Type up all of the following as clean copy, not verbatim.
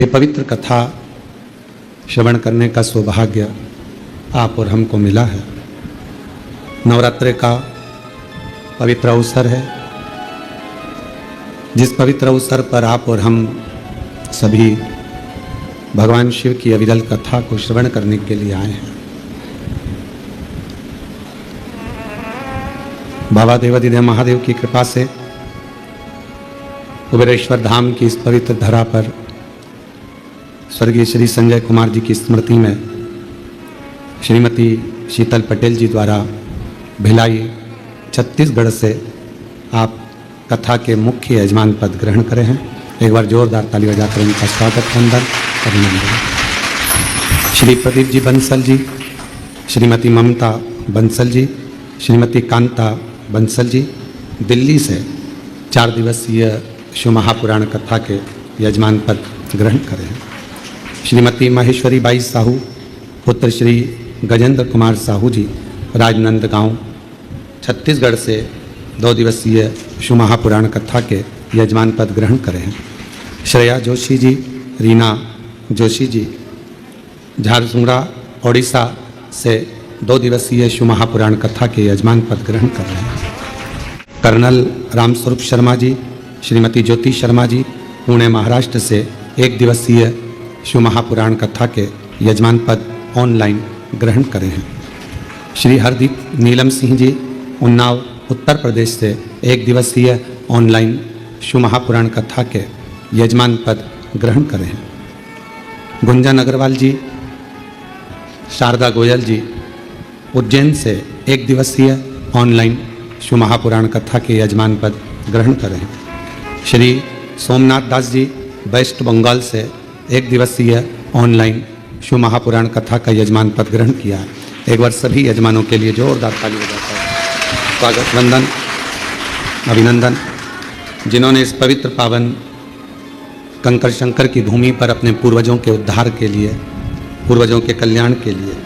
ये पवित्र कथा श्रवण करने का सौभाग्य आप और हमको मिला है। नवरात्रि का पवित्र अवसर है, जिस पवित्र अवसर पर आप और हम सभी भगवान शिव की अविरल कथा को श्रवण करने के लिए आए हैं। बाबा देवाधिदेव महादेव की कृपा से कुबेरेश्वर धाम की इस पवित्र धरा पर स्वर्गीय श्री संजय कुमार जी की स्मृति में श्रीमती शीतल पटेल जी द्वारा भिलाई छत्तीसगढ़ से आप कथा के मुख्य यजमान पद ग्रहण करे हैं। एक बार जोरदार ताली बजाकर उनका स्वागत वंदन अभिनंदन। श्री प्रदीप जी बंसल जी, श्रीमती ममता बंसल जी, श्रीमती कांता बंसल जी दिल्ली से 4 दिवसीय शिव महापुराण कथा के यजमान पद ग्रहण करें हैं। श्रीमती महेश्वरी बाई साहू पुत्र श्री गजेंद्र कुमार साहू जी राजनंदगांव छत्तीसगढ़ से 2 दिवसीय शिव महापुराण कथा के यजमान पद ग्रहण करें हैं। श्रेया जोशी जी, रीना जोशी जी झारसुगड़ा ओडिशा से 2 दिवसीय शिव महापुराण कथा के यजमान पद ग्रहण कर रहे हैं। कर्नल रामस्वरूप शर्मा जी, श्रीमती ज्योति शर्मा जी पुणे महाराष्ट्र से 1 दिवसीय शिव महापुराण कथा के यजमान पद ऑनलाइन ग्रहण करें हैं। श्री हरदीप नीलम सिंह जी उन्नाव उत्तर प्रदेश से 1 दिवसीय ऑनलाइन शिव महापुराण कथा के यजमान पद ग्रहण करें हैं। गुंजन अग्रवाल जी, शारदा गोयल जी उज्जैन से 1 दिवसीय ऑनलाइन शिव महापुराण कथा के यजमान पद ग्रहण करें हैं। श्री सोमनाथ दास जी वेस्ट बंगाल से 1 दिवसीय ऑनलाइन शिव महापुराण कथा का यजमान पद ग्रहण किया। एक बार सभी यजमानों के लिए जोरदार ताली बजाकर स्वागत वंदन अभिनंदन, जिन्होंने इस पवित्र पावन कंकर शंकर की भूमि पर अपने पूर्वजों के उद्धार के लिए, पूर्वजों के कल्याण के लिए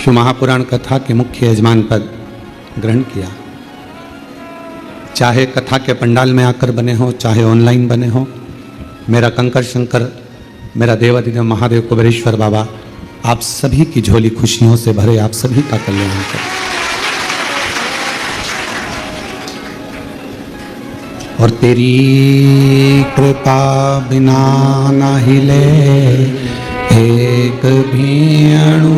शिव महापुराण कथा के मुख्य यजमान पद ग्रहण किया। चाहे कथा के पंडाल में आकर बने हो, चाहे ऑनलाइन बने हो, मेरा कंकर शंकर, मेरा देवाधिदेव महादेव कुबेरेश्वर बाबा आप सभी की झोली खुशियों से भरे, आप सभी का कल्याण करें। और तेरी कृपा बिना न हिले एक भी अणु,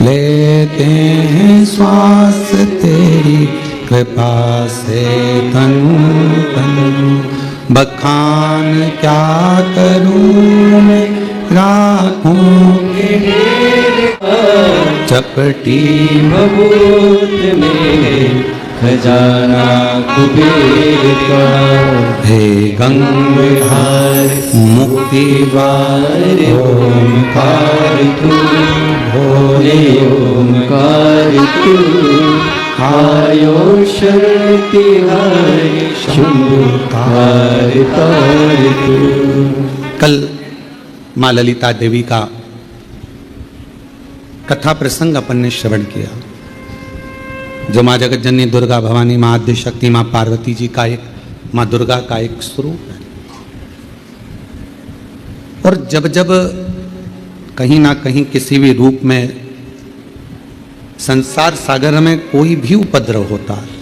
लेते हैं श्वास तेरी कृपा से तनु तनु। बखान क्या करूं मैं राखूं के चपटी भभूत में खजाना कुबेर का। हे गंगाधार मुक्ति द्वार ओंकार तू, भोले ओंकार तू, आयो शक्ति हरि शंभुकार तार तू। कल माँ ललिता देवी का कथा प्रसंग अपन ने श्रवण किया, जो माँ जगत जननी दुर्गा भवानी, माँ आद्य शक्ति, माँ पार्वती जी का एक, माँ दुर्गा का एक स्वरूप है। और जब जब कहीं ना कहीं किसी भी रूप में संसार सागर में कोई भी उपद्रव होता है,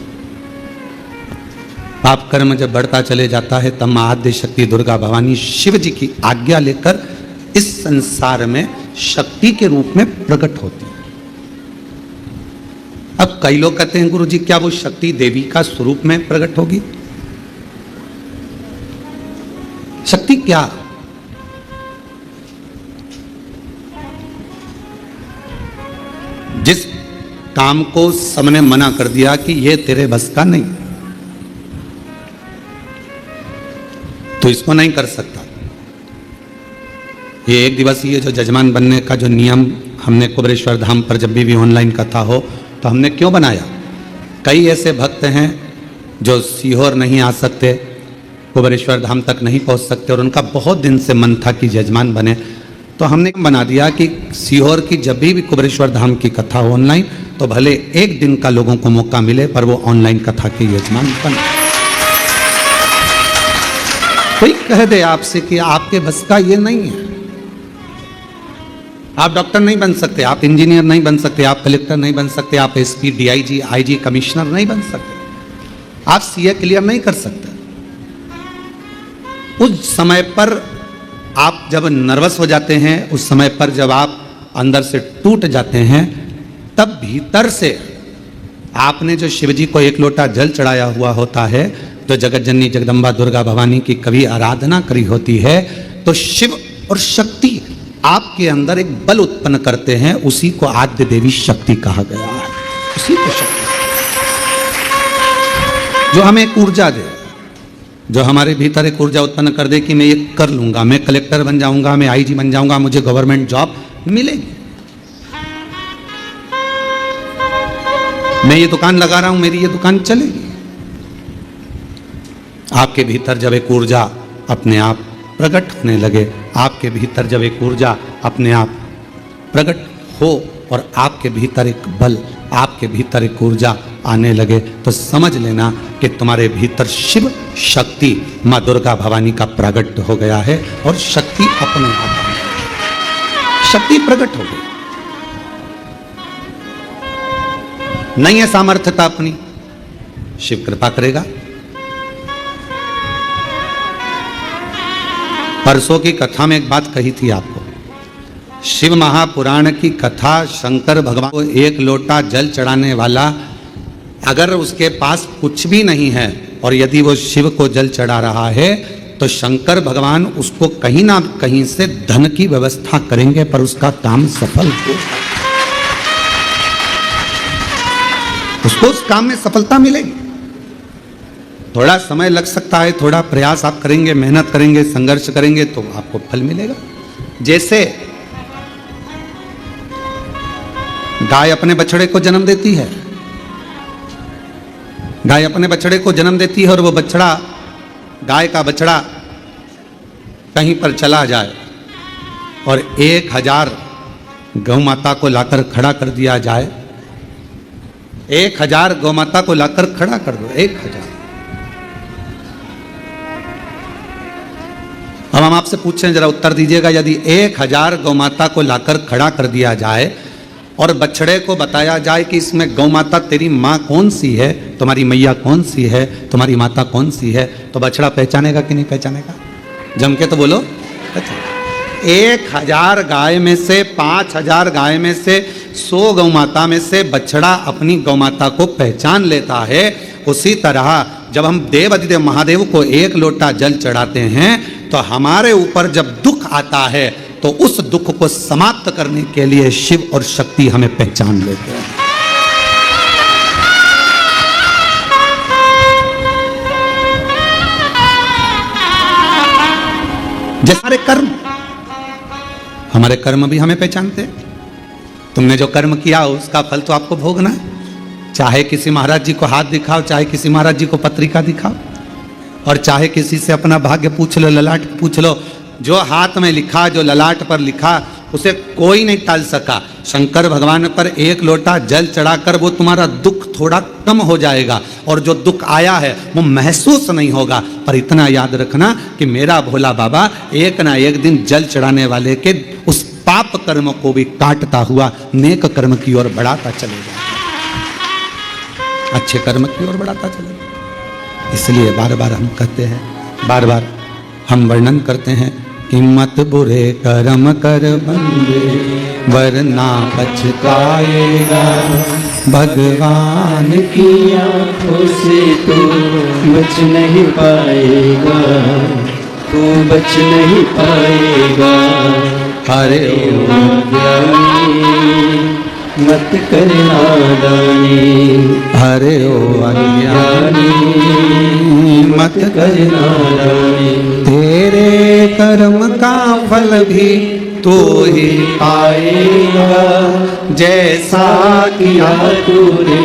पाप कर्म जब बढ़ता चले जाता है, तब माँ आद्य शक्ति दुर्गा भवानी शिव जी की आज्ञा लेकर इस संसार में शक्ति के रूप में प्रकट होती है। अब कई लोग कहते हैं गुरु जी क्या वो शक्ति देवी का स्वरूप में प्रकट होगी? शक्ति क्या? जिस काम को सबने मना कर दिया कि ये तेरे बस का नहीं, तो इसको नहीं कर सकता। ये 1 दिवसीय जो जजमान बनने का जो नियम हमने कुबेरेश्वर धाम पर जब भी ऑनलाइन कथा हो तो हमने क्यों बनाया? कई ऐसे भक्त हैं जो सीहोर नहीं आ सकते, कुबेरेश्वर धाम तक नहीं पहुंच सकते, और उनका बहुत दिन से मन था कि जजमान बने। तो हमने बना दिया कि सीहोर की जब भी कुबेरेश्वर धाम की कथा हो ऑनलाइन, तो भले 1 दिन का लोगों को मौका मिले, पर वो ऑनलाइन कथा के यजमान बने। कोई कह दे आपसे कि आपके बस का ये नहीं है, आप डॉक्टर नहीं बन सकते, आप इंजीनियर नहीं बन सकते, आप कलेक्टर नहीं बन सकते, आप एसपी, डीआईजी, आईजी, कमिश्नर नहीं बन सकते, आप सीए क्लियर नहीं कर सकते। उस समय पर आप जब नर्वस हो जाते हैं, उस समय पर जब आप अंदर से टूट जाते हैं, तब भीतर से आपने जो शिवजी को एक लोटा जल चढ़ाया हुआ होता है, जो जगत जननी जगदम्बा दुर्गा भवानी की कभी आराधना करी होती है, तो शिव और शक्ति आपके अंदर एक बल उत्पन्न करते हैं, उसी को आद्य देवी शक्ति कहा गया है। उसी को शक्ति जो हमें एक ऊर्जा दे, जो हमारे भीतर एक ऊर्जा उत्पन्न कर दे कि मैं ये कर लूंगा, मैं कलेक्टर बन जाऊंगा, मैं आईजी बन जाऊंगा, मुझे गवर्नमेंट जॉब मिलेगी, मैं ये दुकान लगा रहा हूं, मेरी ये दुकान चलेगी। आपके भीतर जब एक ऊर्जा अपने आप प्रकट होने लगे, आपके भीतर जब एक ऊर्जा अपने आप प्रकट हो और आपके भीतर एक बल, आपके भीतर एक ऊर्जा आने लगे, तो समझ लेना कि तुम्हारे भीतर शिव शक्ति माँ दुर्गा भवानी का प्रकट हो गया है और शक्ति अपने आप शक्ति प्रकट हो गई। नहीं है सामर्थ्यता अपनी, शिव कृपा करेगा। परसों की कथा में एक बात कही थी आपको, शिव महापुराण की कथा, शंकर भगवान को एक लोटा जल चढ़ाने वाला अगर उसके पास कुछ भी नहीं है और यदि वो शिव को जल चढ़ा रहा है, तो शंकर भगवान उसको कहीं ना कहीं से धन की व्यवस्था करेंगे, पर उसका काम सफल हो, उसको उस काम में सफलता मिलेगी। थोड़ा समय लग सकता है, थोड़ा प्रयास आप करेंगे, मेहनत करेंगे, संघर्ष करेंगे, तो आपको फल मिलेगा। जैसे गाय अपने बछड़े को जन्म देती है, गाय अपने बछड़े को जन्म देती है और वो बछड़ा, गाय का बछड़ा कहीं पर चला जाए और 1000 गौ माता को लाकर खड़ा कर दिया जाए, 1000 गौ माता को लाकर खड़ा कर दो, 1000। अब हम आपसे पूछें, जरा उत्तर दीजिएगा, यदि 1000 गौ माता को लाकर खड़ा कर दिया जाए और बछड़े को बताया जाए कि इसमें गौ माता तेरी माँ कौन सी है, तुम्हारी मैया कौन सी है, तुम्हारी माता कौन सी है, तो बछड़ा पहचानेगा कि नहीं पहचानेगा? जम के तो बोलो। 1000 गाय में से, 5000 गाय में से, 100 गौ माता में से बछड़ा अपनी गौ माता को पहचान लेता है। उसी तरह जब हम देव अधिदेव महादेव को एक लोटा जल चढ़ाते हैं, तो हमारे ऊपर जब दुख आता है, तो उस दुख को समाप्त करने के लिए शिव और शक्ति हमें पहचान लेते हैं। जैसे हमारे कर्म भी हमें पहचानते हैं। तुमने जो कर्म किया उसका फल तो आपको भोगना है। चाहे किसी महाराज जी को हाथ दिखाओ, चाहे किसी महाराज जी को पत्रिका दिखाओ, और चाहे किसी से अपना भाग्य पूछ लो, ललाट पूछ लो, जो हाथ में लिखा, जो ललाट पर लिखा, उसे कोई नहीं टाल सका। शंकर भगवान पर एक लोटा जल चढ़ाकर वो तुम्हारा दुख थोड़ा कम हो जाएगा, और जो दुख आया है वो महसूस नहीं होगा। पर इतना याद रखना कि मेरा भोला बाबा एक ना एक दिन जल चढ़ाने वाले के उस पाप कर्म को भी काटता हुआ नेक कर्म की ओर बढ़ाता चलेगा, अच्छे कर्म की ओर बढ़ाता चलेगा। इसलिए बार बार हम कहते हैं, बार बार हम वर्णन करते हैं कि मत बुरे कर्म कर बंदे वरना पछताएगा। भगवान की आंखों से तू बच नहीं पाएगा, तू बच नहीं पाएगा। हरे ओम ज्ञानी मत कर नादानी, हरे ओ अज्ञानी मत कर नादानी। तेरे कर्म का फल भी तू ही पाएगा, जैसा किया तूने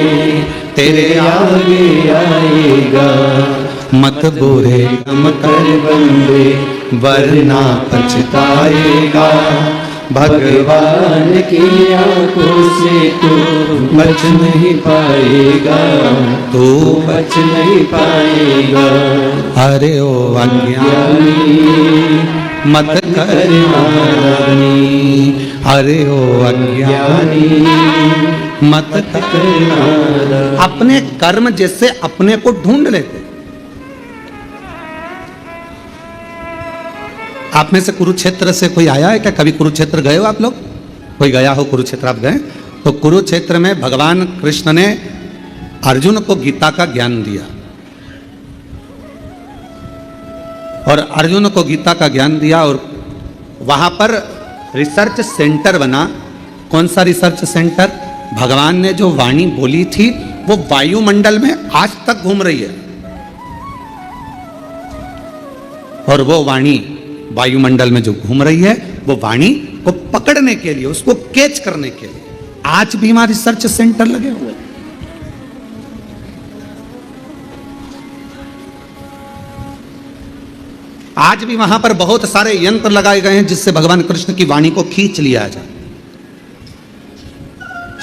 तेरे आगे आएगा। मत बुरे कर्म कर बंदे वरना पछताएगा। भगवान की आंखों से तू बच नहीं पाएगा, तू बच नहीं पाएगा। अरे ओ अज्ञानी मत कर नादानी, अरे ओ अज्ञानी मत कर नादानी। अपने कर्म जैसे अपने को ढूंढ लेते। आप में से कुरुक्षेत्र से कोई आया है क्या? कभी कुरुक्षेत्र गए हो आप लोग? कोई गया हो कुरुक्षेत्र? आप गए? तो कुरुक्षेत्र में भगवान कृष्ण ने अर्जुन को गीता का ज्ञान दिया, और अर्जुन को गीता का ज्ञान दिया, और वहां पर रिसर्च सेंटर बना। कौन सा रिसर्च सेंटर? भगवान ने जो वाणी बोली थी वो वायुमंडल में आज तक घूम रही है, और वो वाणी वायुमंडल में जो घूम रही है वो वाणी को पकड़ने के लिए, उसको कैच करने के लिए आज भी वहां रिसर्च सेंटर लगे हुए हैं। आज भी वहां पर बहुत सारे यंत्र लगाए गए हैं जिससे भगवान कृष्ण की वाणी को खींच लिया जाए।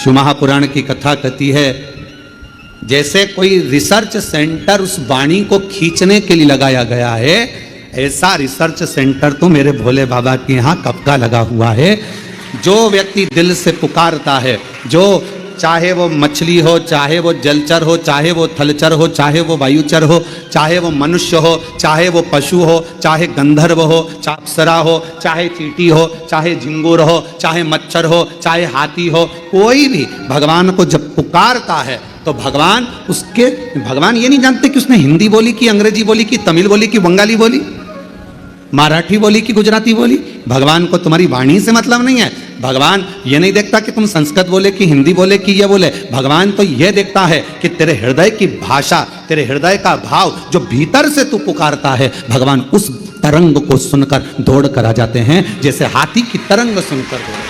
शिव महापुराण की कथा कहती है जैसे कोई रिसर्च सेंटर उस वाणी को खींचने के लिए लगाया गया है, ऐसा रिसर्च सेंटर तो मेरे भोले बाबा के यहाँ कब का लगा हुआ है। जो व्यक्ति दिल से पुकारता है, जो चाहे वो मछली हो, चाहे वो जलचर हो, चाहे वो थलचर हो, चाहे वो वायुचर हो, चाहे वो मनुष्य हो, चाहे वो पशु हो, चाहे गंधर्व हो, चाहे अप्सरा हो, चाहे चींटी हो, चाहे झिंगुर हो, चाहे मच्छर हो, चाहे हाथी हो, कोई भी भगवान को जब पुकारता है तो भगवान ये नहीं जानते कि उसने हिंदी बोली कि अंग्रेजी बोली कि तमिल बोली कि बंगाली बोली, मराठी बोली कि गुजराती बोली। भगवान को तुम्हारी वाणी से मतलब नहीं है। भगवान ये नहीं देखता कि तुम संस्कृत बोले कि हिंदी बोले कि ये बोले। भगवान तो ये देखता है कि तेरे हृदय की भाषा, तेरे हृदय का भाव जो भीतर से तू पुकारता है, भगवान उस तरंग को सुनकर दौड़ कर आ जाते हैं, जैसे हाथी की तरंग सुनकर दौड़।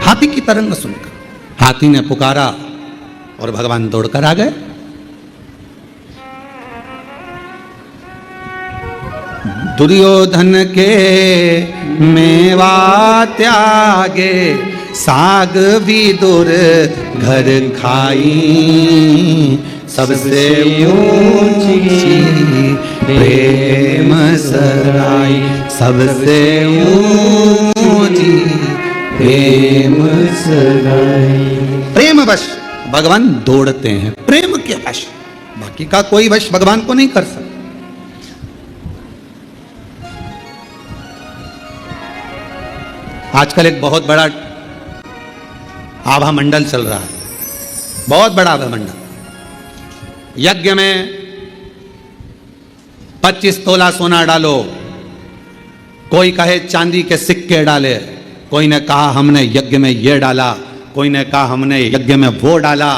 हाथी की तरंग सुनकर हाथी ने पुकारा और भगवान दौड़कर आ गए। दुर्योधन के मेवा त्यागे, साग विदुर घर खाई, सबसे ऊंची प्रेम सराई, सबसे ऊंची प्रेम सराई। प्रेम वश भगवान दौड़ते हैं, प्रेम के वश, बाकी का कोई वश भगवान को नहीं कर सकता। आजकल एक बहुत बड़ा आभा मंडल चल रहा है, बहुत बड़ा आभा मंडल। यज्ञ में 25 तोला सोना डालो, कोई कहे चांदी के सिक्के डाले, कोई ने कहा हमने यज्ञ में ये डाला, कोई ने कहा हमने यज्ञ में वो डाला।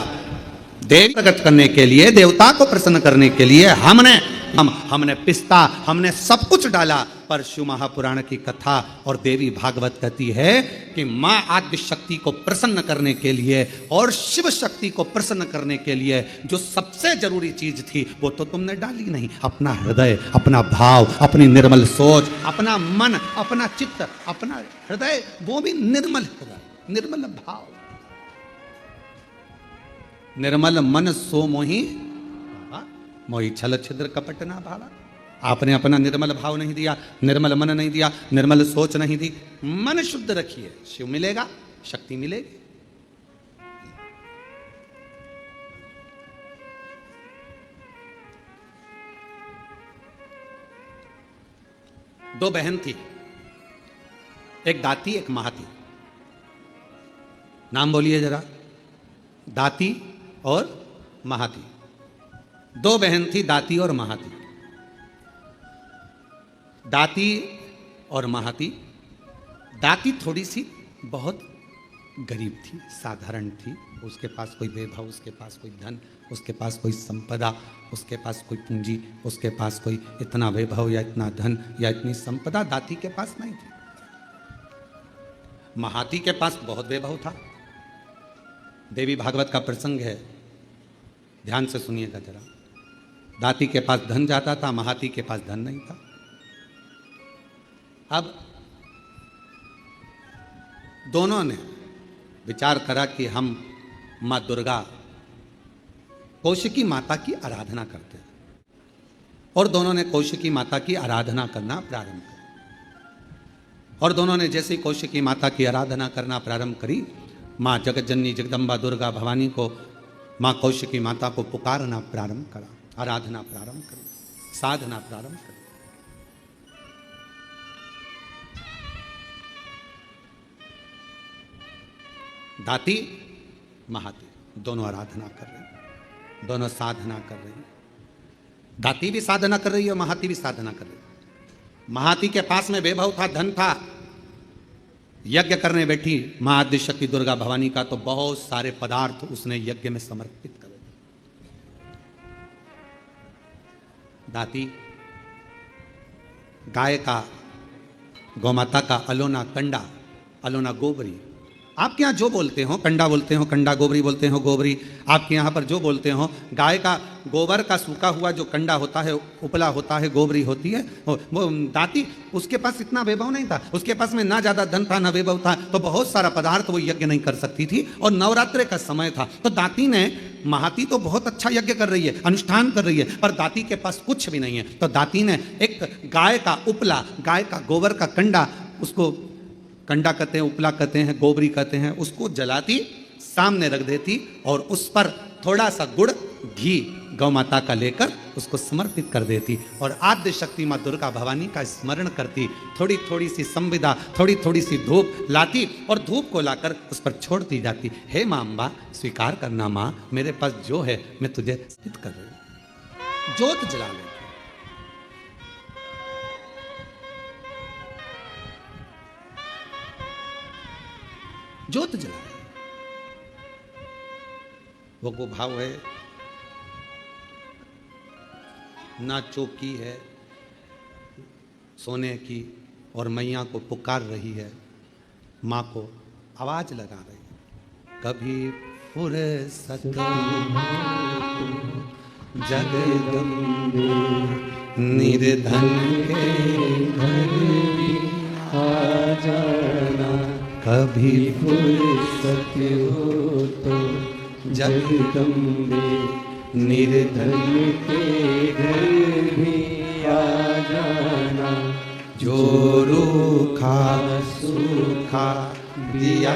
देव प्रकट करने के लिए, देवता को प्रसन्न करने के लिए हमने पिस्ता, हमने सब कुछ डाला। पर शिव महापुराण की कथा और देवी भागवत कहती है कि मां आद्य शक्ति को प्रसन्न करने के लिए और शिव शक्ति को प्रसन्न करने के लिए जो सबसे जरूरी चीज थी वो तो तुमने डाली नहीं। अपना हृदय, अपना भाव, अपनी निर्मल सोच, अपना मन, अपना चित्त, अपना हृदय, वो भी निर्मल हृदय, निर्मल भाव। निर्मल मन सो मोहि मोहि छल छिद्र कपट ना भावा। आपने अपना निर्मल भाव नहीं दिया, निर्मल मन नहीं दिया, निर्मल सोच नहीं दी। मन शुद्ध रखिए, शिव मिलेगा, शक्ति मिलेगी। दो बहन थी, एक दाती एक महाती। नाम बोलिए जरा, दाती और महाती। दो बहन थी, दाती और महाती। दाती और महाती। दाती थोड़ी सी बहुत गरीब थी, साधारण थी। उसके पास कोई वैभव, उसके पास कोई धन, उसके पास कोई संपदा, उसके पास कोई पूंजी, उसके पास कोई इतना वैभव या इतना धन या इतनी संपदा दाती के पास नहीं थी। महाती के पास बहुत वैभव था। देवी भागवत का प्रसंग है, ध्यान से सुनिएगा जरा। दाती के पास धन जाता था, महाती के पास धन नहीं था। अब दोनों ने विचार करा कि हम माँ दुर्गा कौशिकी माता की आराधना करते हैं, और दोनों ने कौशिकी माता की आराधना करना प्रारंभ किया। और दोनों ने जैसे ही कौशिकी माता की आराधना करना प्रारंभ करी, माँ जगतजननी जगदम्बा दुर्गा भवानी को, माँ कौशिकी माता को पुकारना प्रारंभ करा, आराधना प्रारंभ करी, साधना प्रारंभ करी। दाती महाती दोनों आराधना कर रही, दोनों साधना कर रही। दाती भी साधना कर रही है, महाती भी साधना कर रही है। महाती के पास में वैभव था, धन था, यज्ञ करने बैठी मां आदिशक्ति दुर्गा भवानी का, तो बहुत सारे पदार्थ उसने यज्ञ में समर्पित कर दिए। दाती गाय का, गौमाता का अलोना कंडा, अलोना गोबरी, आपके यहाँ जो बोलते हो, कंडा बोलते हो कंडा, गोबरी बोलते हो गोबरी, आपके यहाँ पर जो बोलते हो, गाय का गोबर का सूखा हुआ जो कंडा होता है, उपला होता है, गोबरी होती है, वो दाती, उसके पास इतना वैभव नहीं था, उसके पास में ना ज़्यादा धन था ना वैभव था, तो बहुत सारा पदार्थ वो यज्ञ नहीं कर सकती थी, और नवरात्रे का समय था। तो दाती ने, महाती तो बहुत अच्छा यज्ञ कर रही है, अनुष्ठान कर रही है, पर दाती के पास कुछ भी नहीं है, तो दाती ने एक गाय का उपला, गाय का गोबर का कंडा, उसको कंडा कहते हैं, उपला कहते हैं, गोबरी कहते हैं, उसको जलाती, सामने रख देती, और उस पर थोड़ा सा गुड़ घी गौ माता का लेकर उसको समर्पित कर देती, और आद्य शक्ति माँ दुर्गा भवानी का स्मरण करती, थोड़ी थोड़ी सी संविदा, थोड़ी थोड़ी सी धूप लाती, और धूप को लाकर उस पर छोड़ती जाती। हे माँ अम्बा, स्वीकार करना माँ, मेरे पास जो है मैं तुझे स्थित कर रही हूँ। जोत जला ले, जोत जला, वो भाव है, ना चौकी है सोने की, और मैया को पुकार रही है, माँ को आवाज लगा रही है, कभी फुर्सत जगदम्बे निर्धन के घर आ जाना, कभी फुर्सत हो तो जगदम्बे निर्धन के घर भी आ जाना, जो रूखा सूखा दिया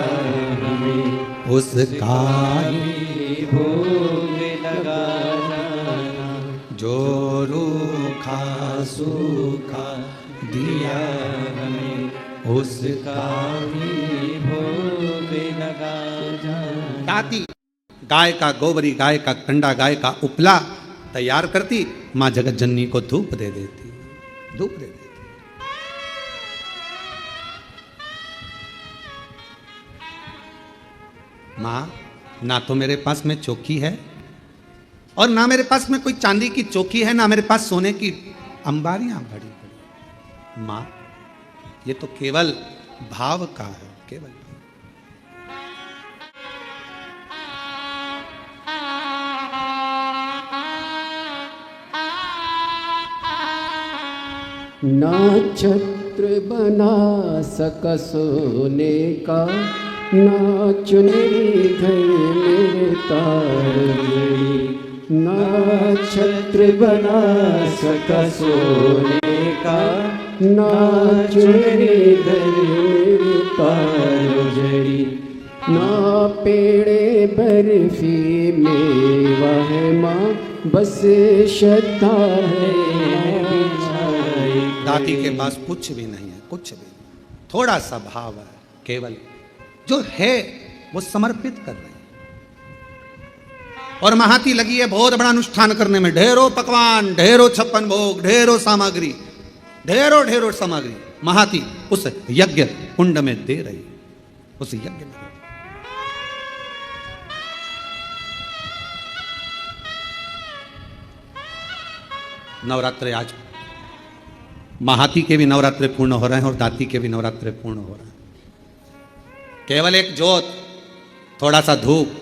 हमें उसका ही भोग लगा जाना, जो रूखा सूखा दिया हमें उसका ही भोग लगा जाना। दाती गाय का गोबरी, गाय का कंडा, गाय का उपला तैयार करती, माँ जगत जननी को धूप दे देती, धूप दे देती। माँ, ना तो मेरे पास में चौकी है, और ना मेरे पास में कोई चांदी की चौकी है, ना मेरे पास सोने की अंबारियां बड़ी बड़ी। माँ, ये तो केवल भाव का है, केवल। ना छत्र बना सका सोने का, ना चुनरी घर में तारड़ी, ना छत्र बना सका सोने का, ना चुनरी घर में तारड़ी, ना पेड़े बर्फी मेवा है माँ, बस श्रद्धा है। दाती के पास कुछ भी नहीं है, कुछ भी नहीं, थोड़ा सा भाव है, केवल जो है वो समर्पित कर रहे हैं। और महाती लगी है बहुत बड़ा अनुष्ठान करने में, ढेरों पकवान, ढेरों छप्पन भोग, ढेरों सामग्री, ढेरों ढेरों सामग्री महाती उस यज्ञ कुंड में दे रही, उस यज्ञ में। नवरात्रे आज महाती के भी नवरात्रे पूर्ण हो रहे हैं और दाती के भी नवरात्रे पूर्ण हो रहे हैं। केवल एक जोत, थोड़ा सा धूप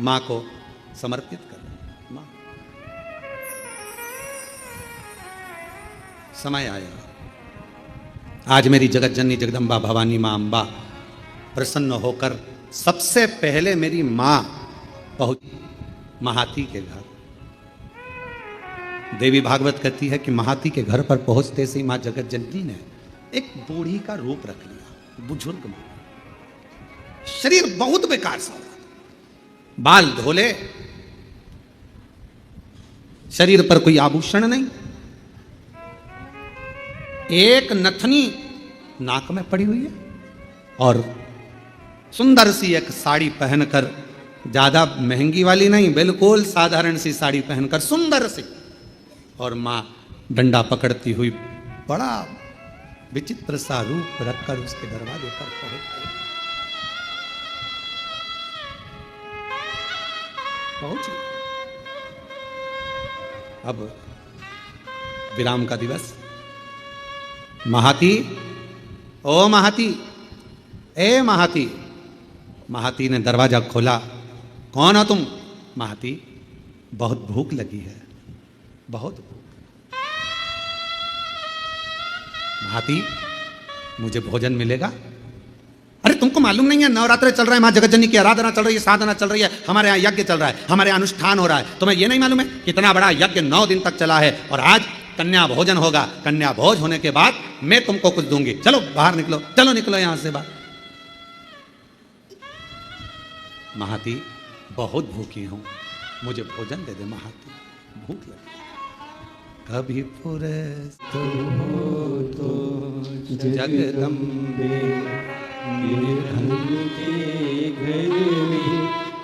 माँ को समर्पित कर रहे हैं। माँ समय आया। आज मेरी जगत जननी जगदम्बा भवानी माँ अम्बा प्रसन्न होकर सबसे पहले मेरी माँ पहुंची महाती के घर। देवी भागवत कहती है कि महाती के घर पर पहुंचते से माँ जगत जननी ने एक बूढ़ी का रूप रख लिया, बुजुर्ग माँ, शरीर बहुत बेकार सा, बाल धोले, शरीर पर कोई आभूषण नहीं, एक नथनी नाक में पड़ी हुई है और सुंदर सी एक साड़ी पहनकर, ज्यादा महंगी वाली नहीं, बिल्कुल साधारण सी साड़ी पहनकर सुंदर सी, और मां डंडा पकड़ती हुई बड़ा विचित्र सा रूप रखकर उसके दरवाजे पर पहुंची। अब विराम का दिवस। महाती, ओ महाती, ए महाती। महाती ने दरवाजा खोला। कौन हो तुम? महाती, बहुत भूख लगी है, बहुत भूख। महाती, मुझे भोजन मिलेगा? अरे तुमको मालूम नहीं है नवरात्र चल रहा है, मां जगत जननी की आराधना चल रही है, साधना चल रही है, हमारे यहाँ यज्ञ चल रहा है, हमारे यहाँ अनुष्ठान हो रहा है। तुम्हें यह नहीं मालूम है कितना बड़ा यज्ञ 9 दिन तक चला है और आज कन्या भोजन होगा। कन्या भोज होने के बाद मैं तुमको कुछ दूंगी। चलो बाहर निकलो, चलो निकलो यहां से बाहर। महाती, बहुत भूखी हूं, मुझे भोजन दे दे महाती, भूख लगी। कभी पुरस्त हो तो जगदम्बे निर्धन के घर में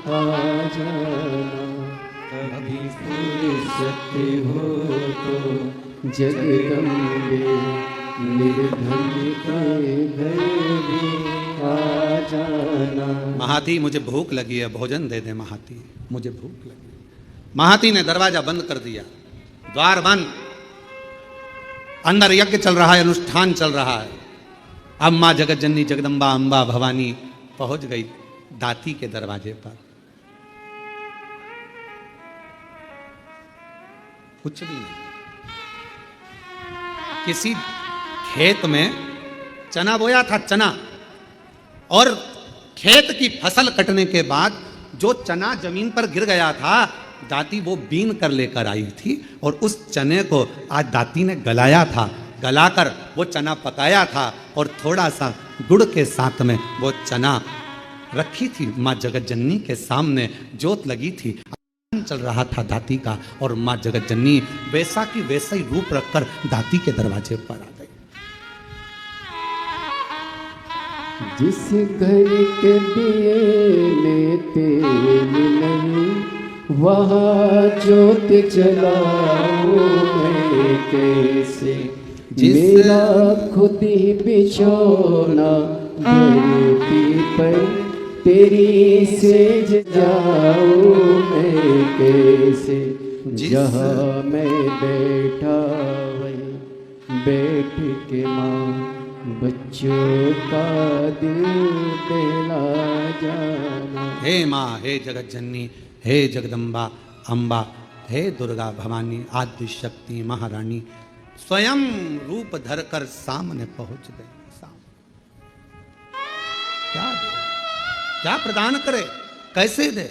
आ जाना, कभी फुर्सत हो तो जगदम्बे निर्धन के घर में आ जाना। महाती, मुझे भूख लगी है, भोजन दे दे महाती, मुझे भूख लगी। महाती ने दरवाजा बंद कर दिया, द्वार बंद। अंदर यज्ञ चल रहा है, अनुष्ठान चल रहा है। अब मां जगत जननी जगदम्बा अम्बा भवानी पहुंच गई दाती के दरवाजे पर। कुछ भी नहीं, किसी खेत में चना बोया था, चना, और खेत की फसल कटने के बाद जो चना जमीन पर गिर गया था, दाती वो बीन कर लेकर आई थी और उस चने को आज दाती ने गलाया था। गलाकर वो चना पकाया था और थोड़ा सा गुड़ के साथ में वो चना रखी थी माँ जगत जननी के सामने, जोत लगी थी, चल रहा था दाती का, और माँ जगत जननी वैसा की वैसा ही रूप रखकर दाती के दरवाजे पर आ गई। जिस घर के दिए में तेल नहीं, वहाँ जोत जलाऊं मैं कैसे? मेरा खुद ही बिछोना धरती पर, तेरी सेज जाऊं मैं कैसे? जहाँ मैं बैठा वहीं बैठ के माँ बच्चों का दिल बहला जाना। हे माँ, हे जगत जननी, हे जगदम्बा अम्बा, हे दुर्गा भवानी, आदि शक्ति महारानी स्वयं रूप धरकर सामने पहुंच गए। क्या दे, क्या प्रदान करे, कैसे दे?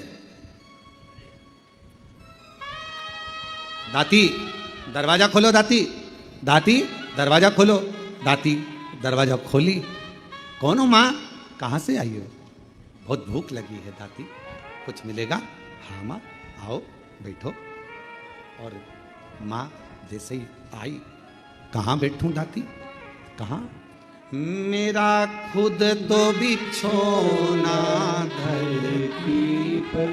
दाती, दरवाजा खोलो दाती, दाती दरवाजा खोलो। दाती दरवाजा खोली। कौन हो माँ, कहाँ से आई हो? बहुत भूख लगी है दाती, कुछ मिलेगा? हाँ माँ, आओ बैठो। और माँ जैसे ही आई, कहाँ बैठूं दाती, कहाँ? मेरा खुद तो बिछोना धरती पर,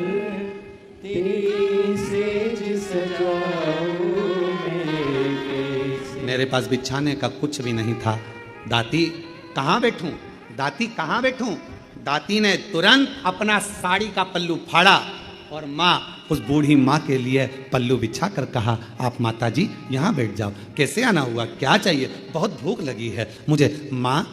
तेरी सेज सजाऊं मैं कैसे? मेरे पास बिछाने का कुछ भी नहीं था। दाती कहाँ बैठूं, दाती कहाँ बैठूं? दाती ने तुरंत अपना साड़ी का पल्लू फाड़ा और माँ, उस बूढ़ी माँ के लिए पल्लू बिछा कर कहा, आप माता जी यहाँ बैठ जाओ। कैसे आना हुआ, क्या चाहिए? बहुत भूख लगी है मुझे। माँ,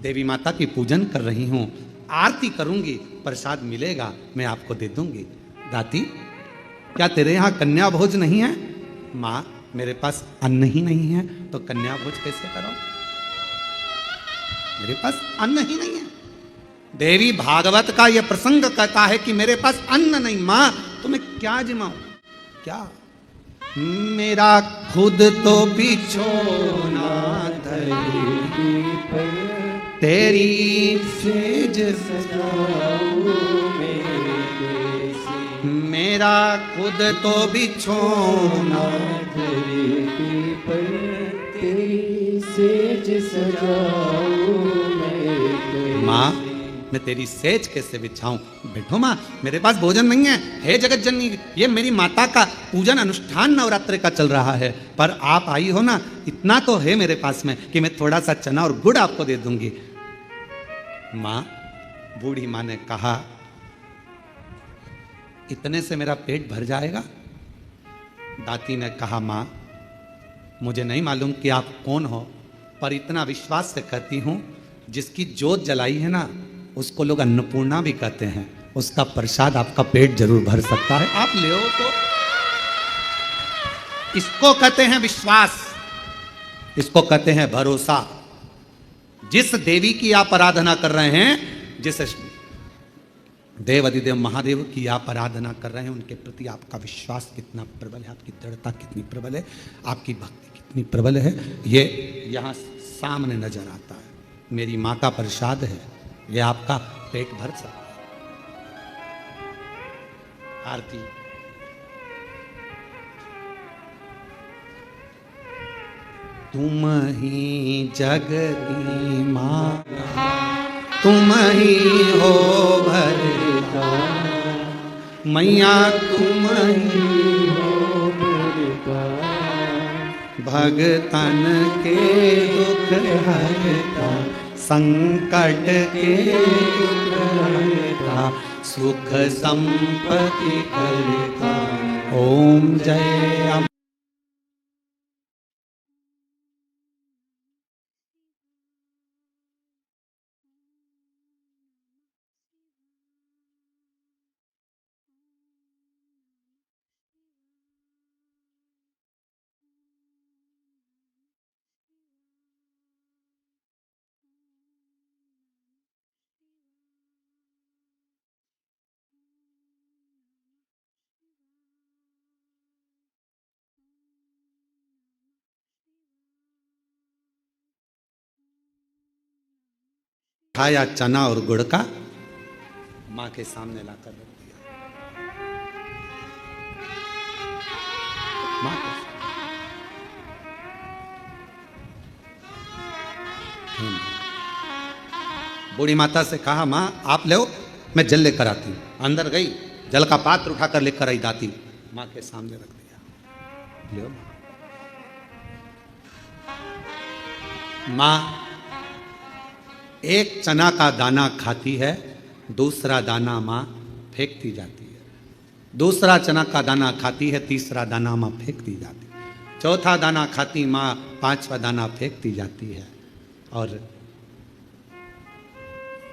देवी माता की पूजन कर रही हूँ, आरती करूँगी, प्रसाद मिलेगा मैं आपको दे दूँगी। दाती, क्या तेरे यहाँ कन्या भोज नहीं है? माँ, मेरे पास अन्न ही नहीं है तो कन्या भोज कैसे करो? मेरे पास अन्न ही नहीं है। देवी भागवत का यह प्रसंग कहता है कि मेरे पास अन्न नहीं। मां तुम्हें क्या जिमाऊं? क्या? मेरा खुद तो बिछोना धरती पर, तेरी सेज सजाऊं मेरा खुद तो बिछोना धरती पर, तेरी सेज सजाऊं माँ मैं तेरी सेज कैसे बिछाऊं? बैठो माँ, मेरे पास भोजन नहीं है। हे जगत जननी, ये मेरी माता का पूजन अनुष्ठान नवरात्रि का चल रहा है, पर आप आई हो ना, इतना तो है मेरे पास में कि मैं थोड़ा सा चना और गुड़ आपको दे दूंगी। माँ, बूढ़ी माँ ने कहा, इतने से मेरा पेट भर जाएगा? दाती ने कहा, माँ मुझे नहीं मालूम कि आप कौन हो, पर इतना विश्वास से कहती हूं, जिसकी जोत जलाई है ना उसको लोग अन्नपूर्णा भी कहते हैं। उसका प्रसाद आपका पेट जरूर भर सकता है, आप ले तो। इसको कहते हैं विश्वास, इसको कहते हैं भरोसा। जिस देवी की आप आराधना कर रहे हैं, जिस देव अधिदेव महादेव की आप आराधना कर रहे हैं, उनके प्रति आपका विश्वास कितना प्रबल है, आपकी दृढ़ता कितनी प्रबल है, आपकी भक्ति कितनी प्रबल है, ये यहाँ सामने नजर आता है। मेरी माँ का प्रसाद है, ये आपका पेट भर सकता है। आरती। तुम ही जग की माँ, तुम ही हो भरता, मैया तुम ही हो भरता, भगतन के दुख हरता, संकट के दुख हरता, सुख संपत्ति करता। ओम जय अम्बे। खाया चना और गुड़ का, माँ के सामने लाकर रख दिया। माँ बूढ़ी माता से कहा, माँ आप ले, मैं जल लेकर आती हूँ। अंदर गई, जल का पात्र उठाकर लेकर आई दाती, माँ के सामने रख दिया। ले माँ एक चना का दाना खाती है, दूसरा दाना माँ फेंकती जाती है। दूसरा चना का दाना खाती है, तीसरा दाना माँ फेंकती जाती है। चौथा दाना खाती माँ, पांचवा दाना फेंकती जाती है। और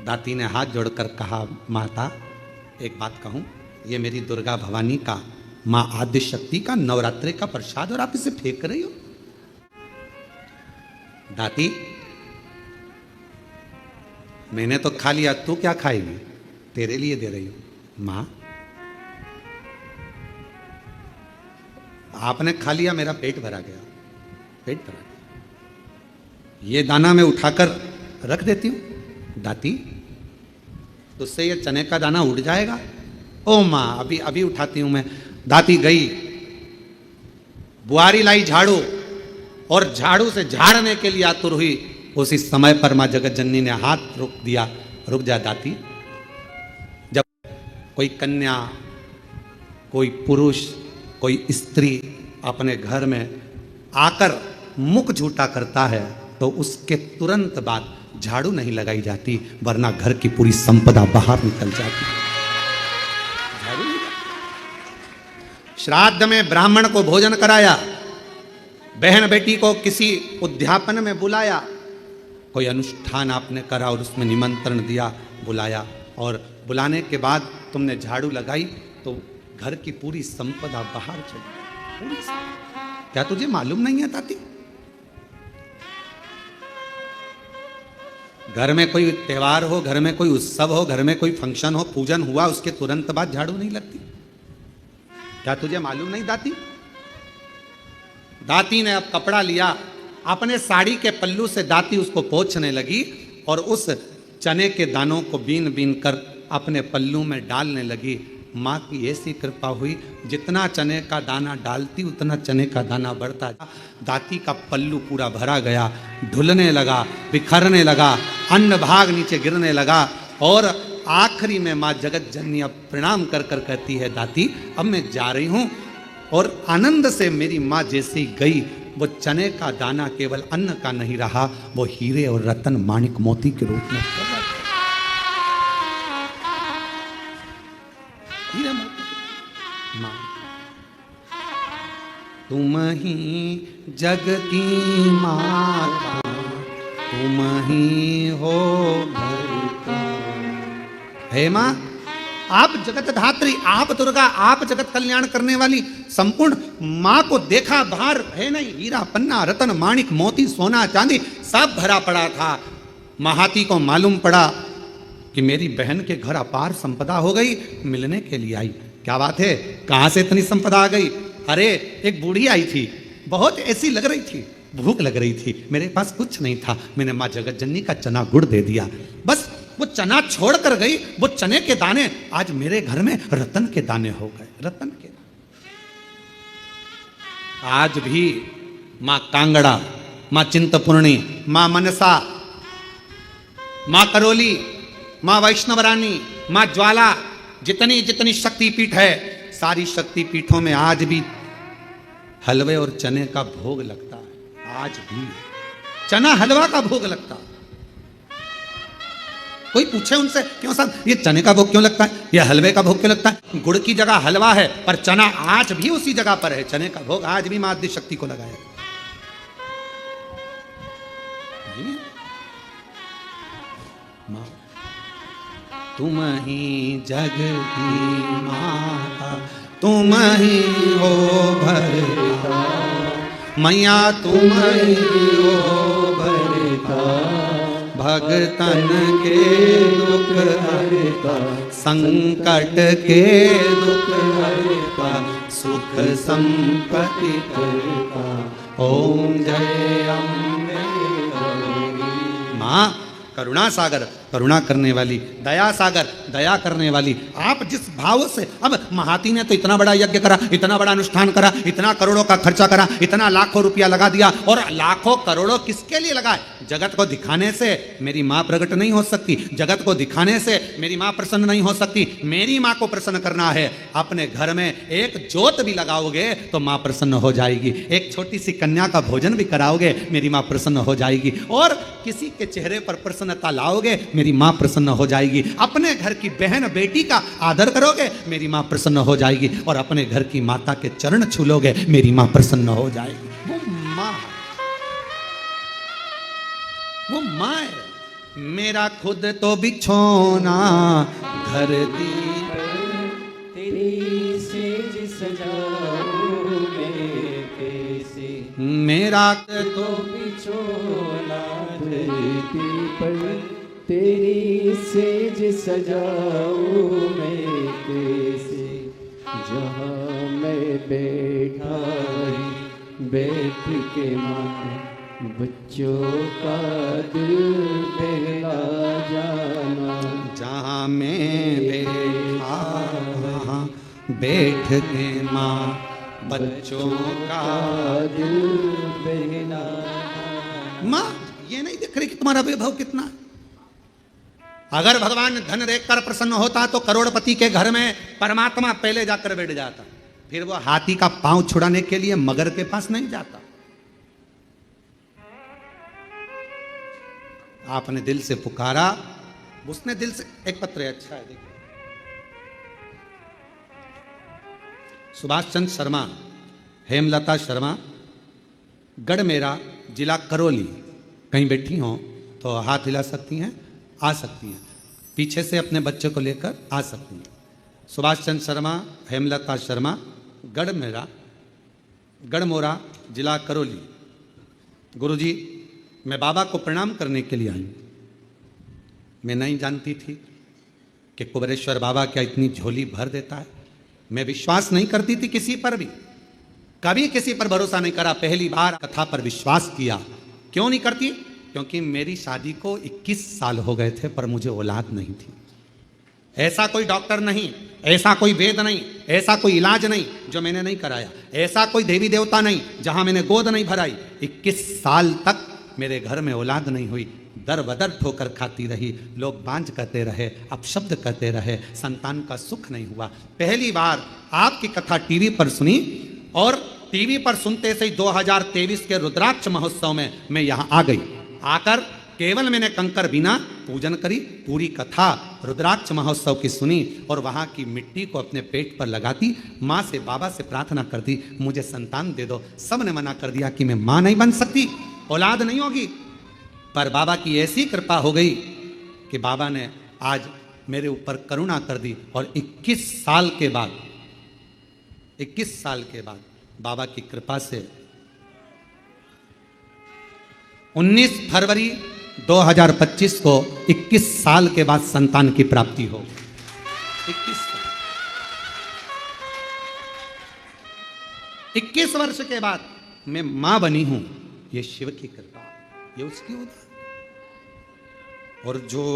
दाती ने हाथ जोड़कर कहा, माता एक बात कहूँ, ये मेरी दुर्गा भवानी का, माँ आदि शक्ति का नवरात्रि का प्रसाद और आप इसे फेंक रही हो। दाती मैंने तो खा लिया, तू क्या खाएगी? तेरे लिए दे रही हूं। मां आपने खा लिया, मेरा पेट भरा गया, पेट भरा गया। ये दाना मैं उठाकर रख देती हूं दाती, तो उससे ये चने का दाना उड़ जाएगा। ओ मां अभी अभी उठाती हूं मैं। दाती गई, बुआरी लाई झाड़ू, और झाड़ू से झाड़ने के लिए आतुर हुई। उसी समय पर मां जगत जननी ने हाथ रोक दिया, रुक जा दाती। जब कोई कन्या, कोई पुरुष, कोई स्त्री अपने घर में आकर मुख झूठा करता है, तो उसके तुरंत बाद झाड़ू नहीं लगाई जाती, वरना घर की पूरी संपदा बाहर निकल जाती। झाड़ू नहीं। श्राद्ध में ब्राह्मण को भोजन कराया, बहन बेटी को किसी उद्यापन में बुलाया, कोई अनुष्ठान आपने करा और उसमें निमंत्रण दिया, बुलाया, और बुलाने के बाद तुमने झाड़ू लगाई तो घर की पूरी संपदा बाहर चली, पूरी संपदा। क्या तुझे मालूम नहीं है ताती? घर में कोई त्योहार हो, घर में कोई उत्सव हो, घर में कोई फंक्शन हो, पूजन हुआ, उसके तुरंत बाद झाड़ू नहीं लगती? क्या तुझे मालूम नहीं दाती? दाती ने अब कपड़ा लिया, अपने साड़ी के पल्लू से दाती उसको पोंछने लगी और उस चने के दानों को बीन बीन कर अपने पल्लू में डालने लगी। माँ की ऐसी कृपा हुई, जितना चने का दाना डालती उतना चने का दाना बढ़ता। दाती का पल्लू पूरा भरा गया, ढुलने लगा, बिखरने लगा, अन्न भाग नीचे गिरने लगा और आखिरी में माँ जगत जननी अब प्रणाम कर कर कहती है, दाती अब मैं जा रही हूँ। और आनंद से मेरी माँ जैसी गई, वो चने का दाना केवल अन्न का नहीं रहा, वो हीरे और रतन माणिक मोती के रूप में हीरे मोती। माँ तुम ही जग की माता, तुम ही हो भरता। हे माँ, आप जगत धात्री, आप दुर्गा, आप जगत कल्याण करने वाली संपूर्ण माँ को देखा, बाहर है नहीं, हीरा पन्ना रतन माणिक मोती सोना चांदी सब भरा पड़ा था। महाती को मालूम पड़ा कि मेरी बहन के घर अपार संपदा हो गई, मिलने के लिए आई। क्या बात है, कहां से इतनी संपदा आ गई? अरे एक बूढ़ी आई थी, बहुत ऐसी लग रही थी, भूख लग रही थी, मेरे पास कुछ नहीं था, मैंने माँ जगत जननी का चना गुड़ दे दिया। बस वो चना छोड़ कर गई, वो चने के दाने आज मेरे घर में रतन के दाने हो गए, रतन के। आज भी माँ कांगड़ा, माँ चिंतपूर्णी, माँ मनसा, माँ करोली, माँ वैष्णव रानी, माँ ज्वाला, जितनी जितनी शक्तिपीठ है, सारी शक्तिपीठों में आज भी हलवे और चने का भोग लगता है। आज भी चना हलवा का भोग लगता है। कोई पूछे उनसे, क्यों साहब ये चने का भोग क्यों लगता है, ये हलवे का भोग क्यों लगता है? गुड़ की जगह हलवा है, पर चना आज भी उसी जगह पर है। चने का भोग आज भी मां आदि शक्ति को लगाया। मां तुम ही जग की माता, तुम ही हो भरता, मैया तुम ही हो भरता, भगतन के दुख हरता, संकट के दुख हरता, सुख संपत्ति करता, ओम जय अम्बे गौरी। माँ करुणा सागर, करुणा करने वाली, दया सागर, दया करने वाली। आप जिस भाव से, अब महाती ने तो इतना बड़ा यज्ञ करा, इतना बड़ा अनुष्ठान करा, इतना करोड़ों का खर्चा करा, इतना लाखों रुपया लगा दिया, और लाखों करोड़ों किसके लिए लगाए? जगत को दिखाने से मेरी माँ प्रकट नहीं हो सकती, जगत को दिखाने से मेरी माँ प्रसन्न नहीं हो सकती। मेरी माँ को प्रसन्न करना है, अपने घर में एक ज्योत भी लगाओगे तो माँ प्रसन्न हो जाएगी, एक छोटी सी कन्या का भोजन भी कराओगे, मेरी माँ प्रसन्न हो जाएगी, और किसी के चेहरे पर प्रसन्नता लाओगे, मेरी माँ प्रसन्न हो जाएगी। अपने घर की बहन बेटी का आदर करोगे, मेरी माँ प्रसन्न हो जाएगी, और अपने घर की माता के चरण छू लोगे, मेरी माँ प्रसन्न हो जाएगी। वो माँ, वो माँ है। मेरा खुद तो बिछोना धरती तेरी सेज सजाऊं मैं कैसे, मेरा तो बिछोना धरती पर, तेरी सेज सजाऊं मैं कैसे, जहाँ मैं बैठा बैठ के माँ बच्चों का दिल बहला जाना, जहाँ मैं बैठा बैठ के माँ बच्चों का दिल बहला। माँ ये नहीं देख रही कि तुम्हारा वैभव कितना है? अगर भगवान धन देखकर प्रसन्न होता तो करोड़पति के घर में परमात्मा पहले जाकर बैठ जाता, फिर वो हाथी का पांव छुड़ाने के लिए मगर के पास नहीं जाता। आपने दिल से पुकारा, उसने दिल से, एक पत्र है, अच्छा है, देखिए, सुभाष चंद्र शर्मा, हेमलता शर्मा, गढ़मेरा, जिला करौली। कहीं बैठी हो तो हाथ हिला सकती हैं, आ सकती हैं, पीछे से अपने बच्चे को लेकर आ सकती हैं। सुभाष चंद्र शर्मा, हेमलता शर्मा, गढ़मेरा, गढ़मोरा, जिला करौली। गुरुजी, मैं बाबा को प्रणाम करने के लिए आई। मैं नहीं जानती थी कि कुबेरेश्वर बाबा क्या इतनी झोली भर देता है। मैं विश्वास नहीं करती थी किसी पर भी, कभी किसी पर भरोसा नहीं करा। पहली बार कथा पर विश्वास किया। क्यों नहीं करती? क्योंकि मेरी शादी को 21 साल हो गए थे, पर मुझे औलाद नहीं थी। ऐसा कोई डॉक्टर नहीं, ऐसा कोई वेद नहीं, ऐसा कोई इलाज नहीं जो मैंने नहीं कराया, ऐसा कोई देवी देवता नहीं जहां मैंने गोद नहीं भराई। 21 साल तक मेरे घर में औलाद नहीं हुई। दर बदर ठोकर खाती रही, लोग बांझ कहते रहे, अपशब्द कहते रहे, संतान का सुख नहीं हुआ। पहली बार आपकी कथा टीवी पर सुनी, और टीवी पर सुनते से ही 2023 के रुद्राक्ष महोत्सव में मैं यहां आ गई। आकर केवल मैंने कंकर बिना पूजन करी, पूरी कथा रुद्राक्ष महोत्सव की सुनी और वहां की मिट्टी को अपने पेट पर लगाती, माँ से बाबा से प्रार्थना करती, मुझे संतान दे दो। सबने मना कर दिया कि मैं माँ नहीं बन सकती, औलाद नहीं होगी। पर बाबा की ऐसी कृपा हो गई कि बाबा ने आज मेरे ऊपर करुणा कर दी, और 21 साल के बाद, 21 साल के बाद बाबा की कृपा से 19 फरवरी 2025 को 21 साल के बाद संतान की प्राप्ति हो। 21 वर्ष के बाद मैं मां बनी हूं। ये शिव की कृपा, ये उसकी उदार। और जो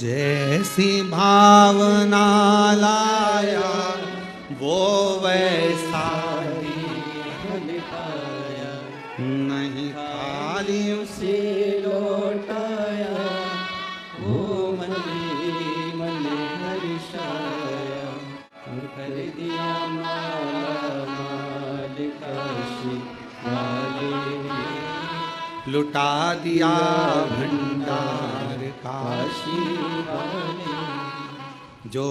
जैसी भावना लाया वो वैसा नहीं, खाली उसे लौटाया, वो मन हर्षाया, और कर दिया माला माल काशी वाले, लुटा दिया भंडार काशी वाले। जो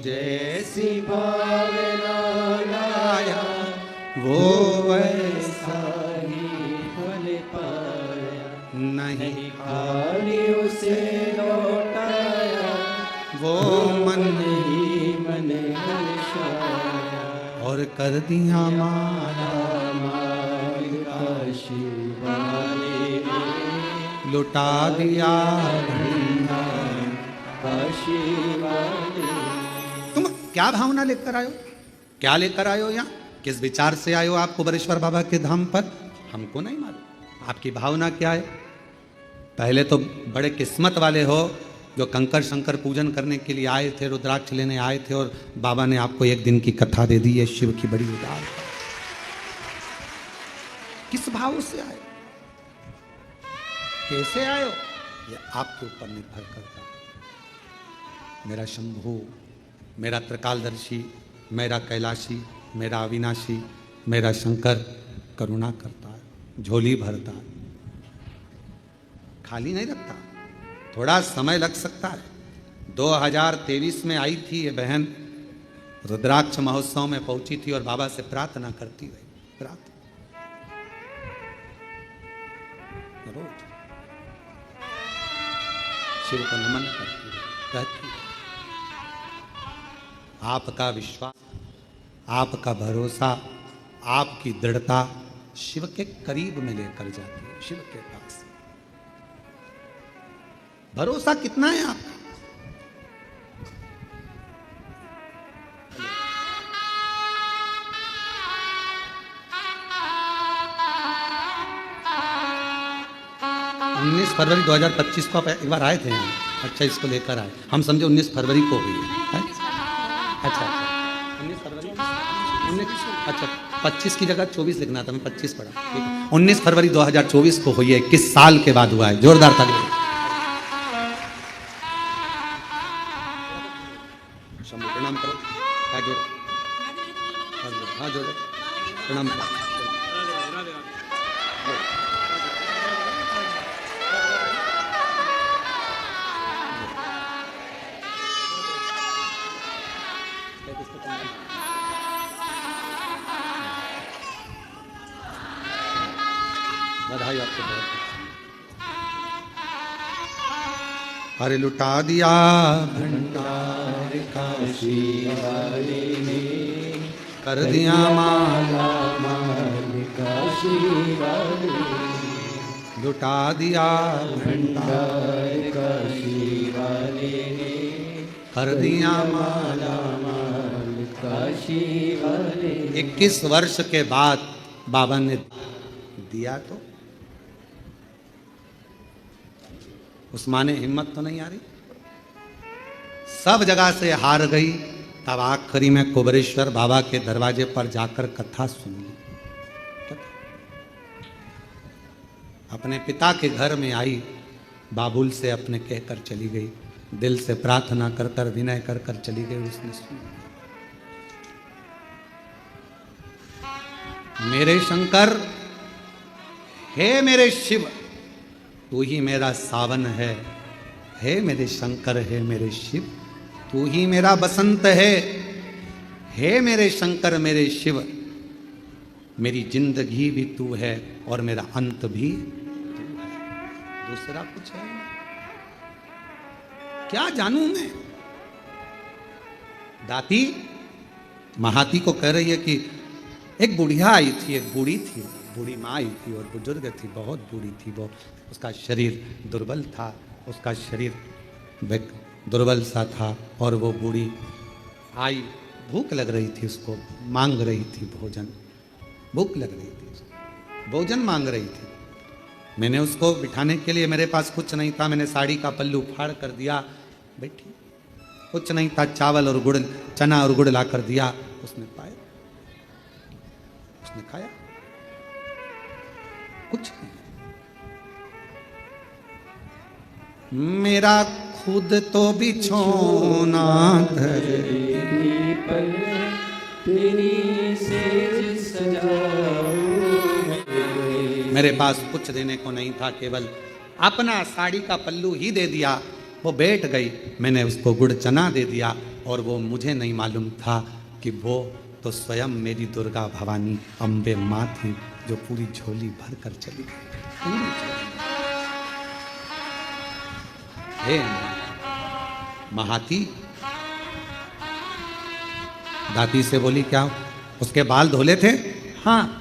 जैसी भावना लाया वो वैसा ही फल पाया, नहीं, खाली उसे लौटाया, वो मन ही मन हर्षाया, और कर दिया माला माल काशी वाले, लुटा दिया भंडार काशी वाले। तुम क्या भावना लेकर आयो, क्या लेकर आयो यहाँ, किस विचार से आयो आप कुबेरेश्वर बाबा के धाम पर, हमको नहीं मालूम। आपकी भावना क्या है? पहले तो बड़े किस्मत वाले हो जो कंकर शंकर पूजन करने के लिए आए थे, रुद्राक्ष लेने आए थे, और बाबा ने आपको एक दिन की कथा दे दी है। शिव की बड़ी उदार। किस भाव से आए, कैसे आयो, ये आपके ऊपर निर्भर करता है। मेरा शंभू, मेरा त्रिकालदर्शी, मेरा कैलाशी, मेरा अविनाशी, मेरा शंकर करुणा करता है, झोली भरता है, खाली नहीं रखता। थोड़ा समय लग सकता है। 2023 में आई थी ये बहन, रुद्राक्ष महोत्सव में पहुंची थी और बाबा से प्रार्थना करती रही। प्रार्थना रोज शिव को नमन करती रहती। आपका विश्वास, आपका भरोसा, आपकी दृढ़ता शिव के करीब में लेकर जाती है। शिव के पास भरोसा कितना है आपका? उन्नीस फरवरी 2025 को आप एक बार आए थे यहाँ। अच्छा, इसको लेकर आए। हम समझे 19 फरवरी को हुई है। अच्छा, 19 फरवरी, 19, अच्छा 25 की जगह 24 लिखना था, मैं 25 पढ़ा। ठीक है, 19 फरवरी 2024 को हुई है। 21 साल के बाद हुआ है। जोरदार ताली। प्रणाम करो, हाथ जोड़ो, हाथ जोड़ो, प्रणाम करो। बधाई आपको बहुत। अरे लुटा दिया भंडार काशी वाले ने, कर दिया माला माल काशी वाले, लुटा दिया भंडार काशी वाले ने, कर दिया माला माल काशी वाले। 21 वर्ष के बाद बाबा ने दिया तो उस माँ ने हिम्मत तो नहीं आ रही, सब जगह से हार गई। तब आखिरी में कुबरेश्वर बाबा के दरवाजे पर जाकर कथा सुन ली। अपने पिता के घर में आई, बाबुल से अपने कहकर चली गई, दिल से प्रार्थना कर कर विनय कर कर चली गई। उसने सुना, मेरे शंकर, हे मेरे शिव, तू ही मेरा सावन है। हे मेरे शंकर, हे मेरे शिव, तू ही मेरा बसंत है। हे मेरे शंकर, मेरे शिव, मेरी जिंदगी भी तू है और मेरा अंत भी तू है, दूसरा कुछ है क्या जानूं मैं। दाती महाती को कह रही है कि एक बुढ़िया आई थी, एक बूढ़ी थी, बूढ़ी माँ आई थी और बुजुर्ग थी, बहुत बूढ़ी थी वो, उसका शरीर दुर्बल था, उसका शरीर दुर्बल सा था। और वो बूढ़ी आई, भूख लग रही थी उसको, मांग रही थी भोजन, भूख लग रही थी उसको, भोजन मांग रही थी। मैंने उसको बिठाने के लिए, मेरे पास कुछ नहीं था, मैंने साड़ी का पल्लू फाड़ कर दिया, बैठी, कुछ नहीं था, चावल और गुड़, चना और गुड़ ला कर दिया, उसने पाया, उसने खाया, कुछ नहीं। मेरा खुद तो बिछोना धरती पर तेरी सेज सजाऊं। मेरे पास कुछ देने को नहीं था, केवल अपना साड़ी का पल्लू ही दे दिया। वो बैठ गई, मैंने उसको गुड़ चना दे दिया और वो मुझे नहीं मालूम था कि वो तो स्वयं मेरी दुर्गा भवानी अम्बे माँ थी, जो पूरी झोली भर कर चली गई। हे महाती, दाती से बोली, क्या उसके बाल धोले थे? हाँ।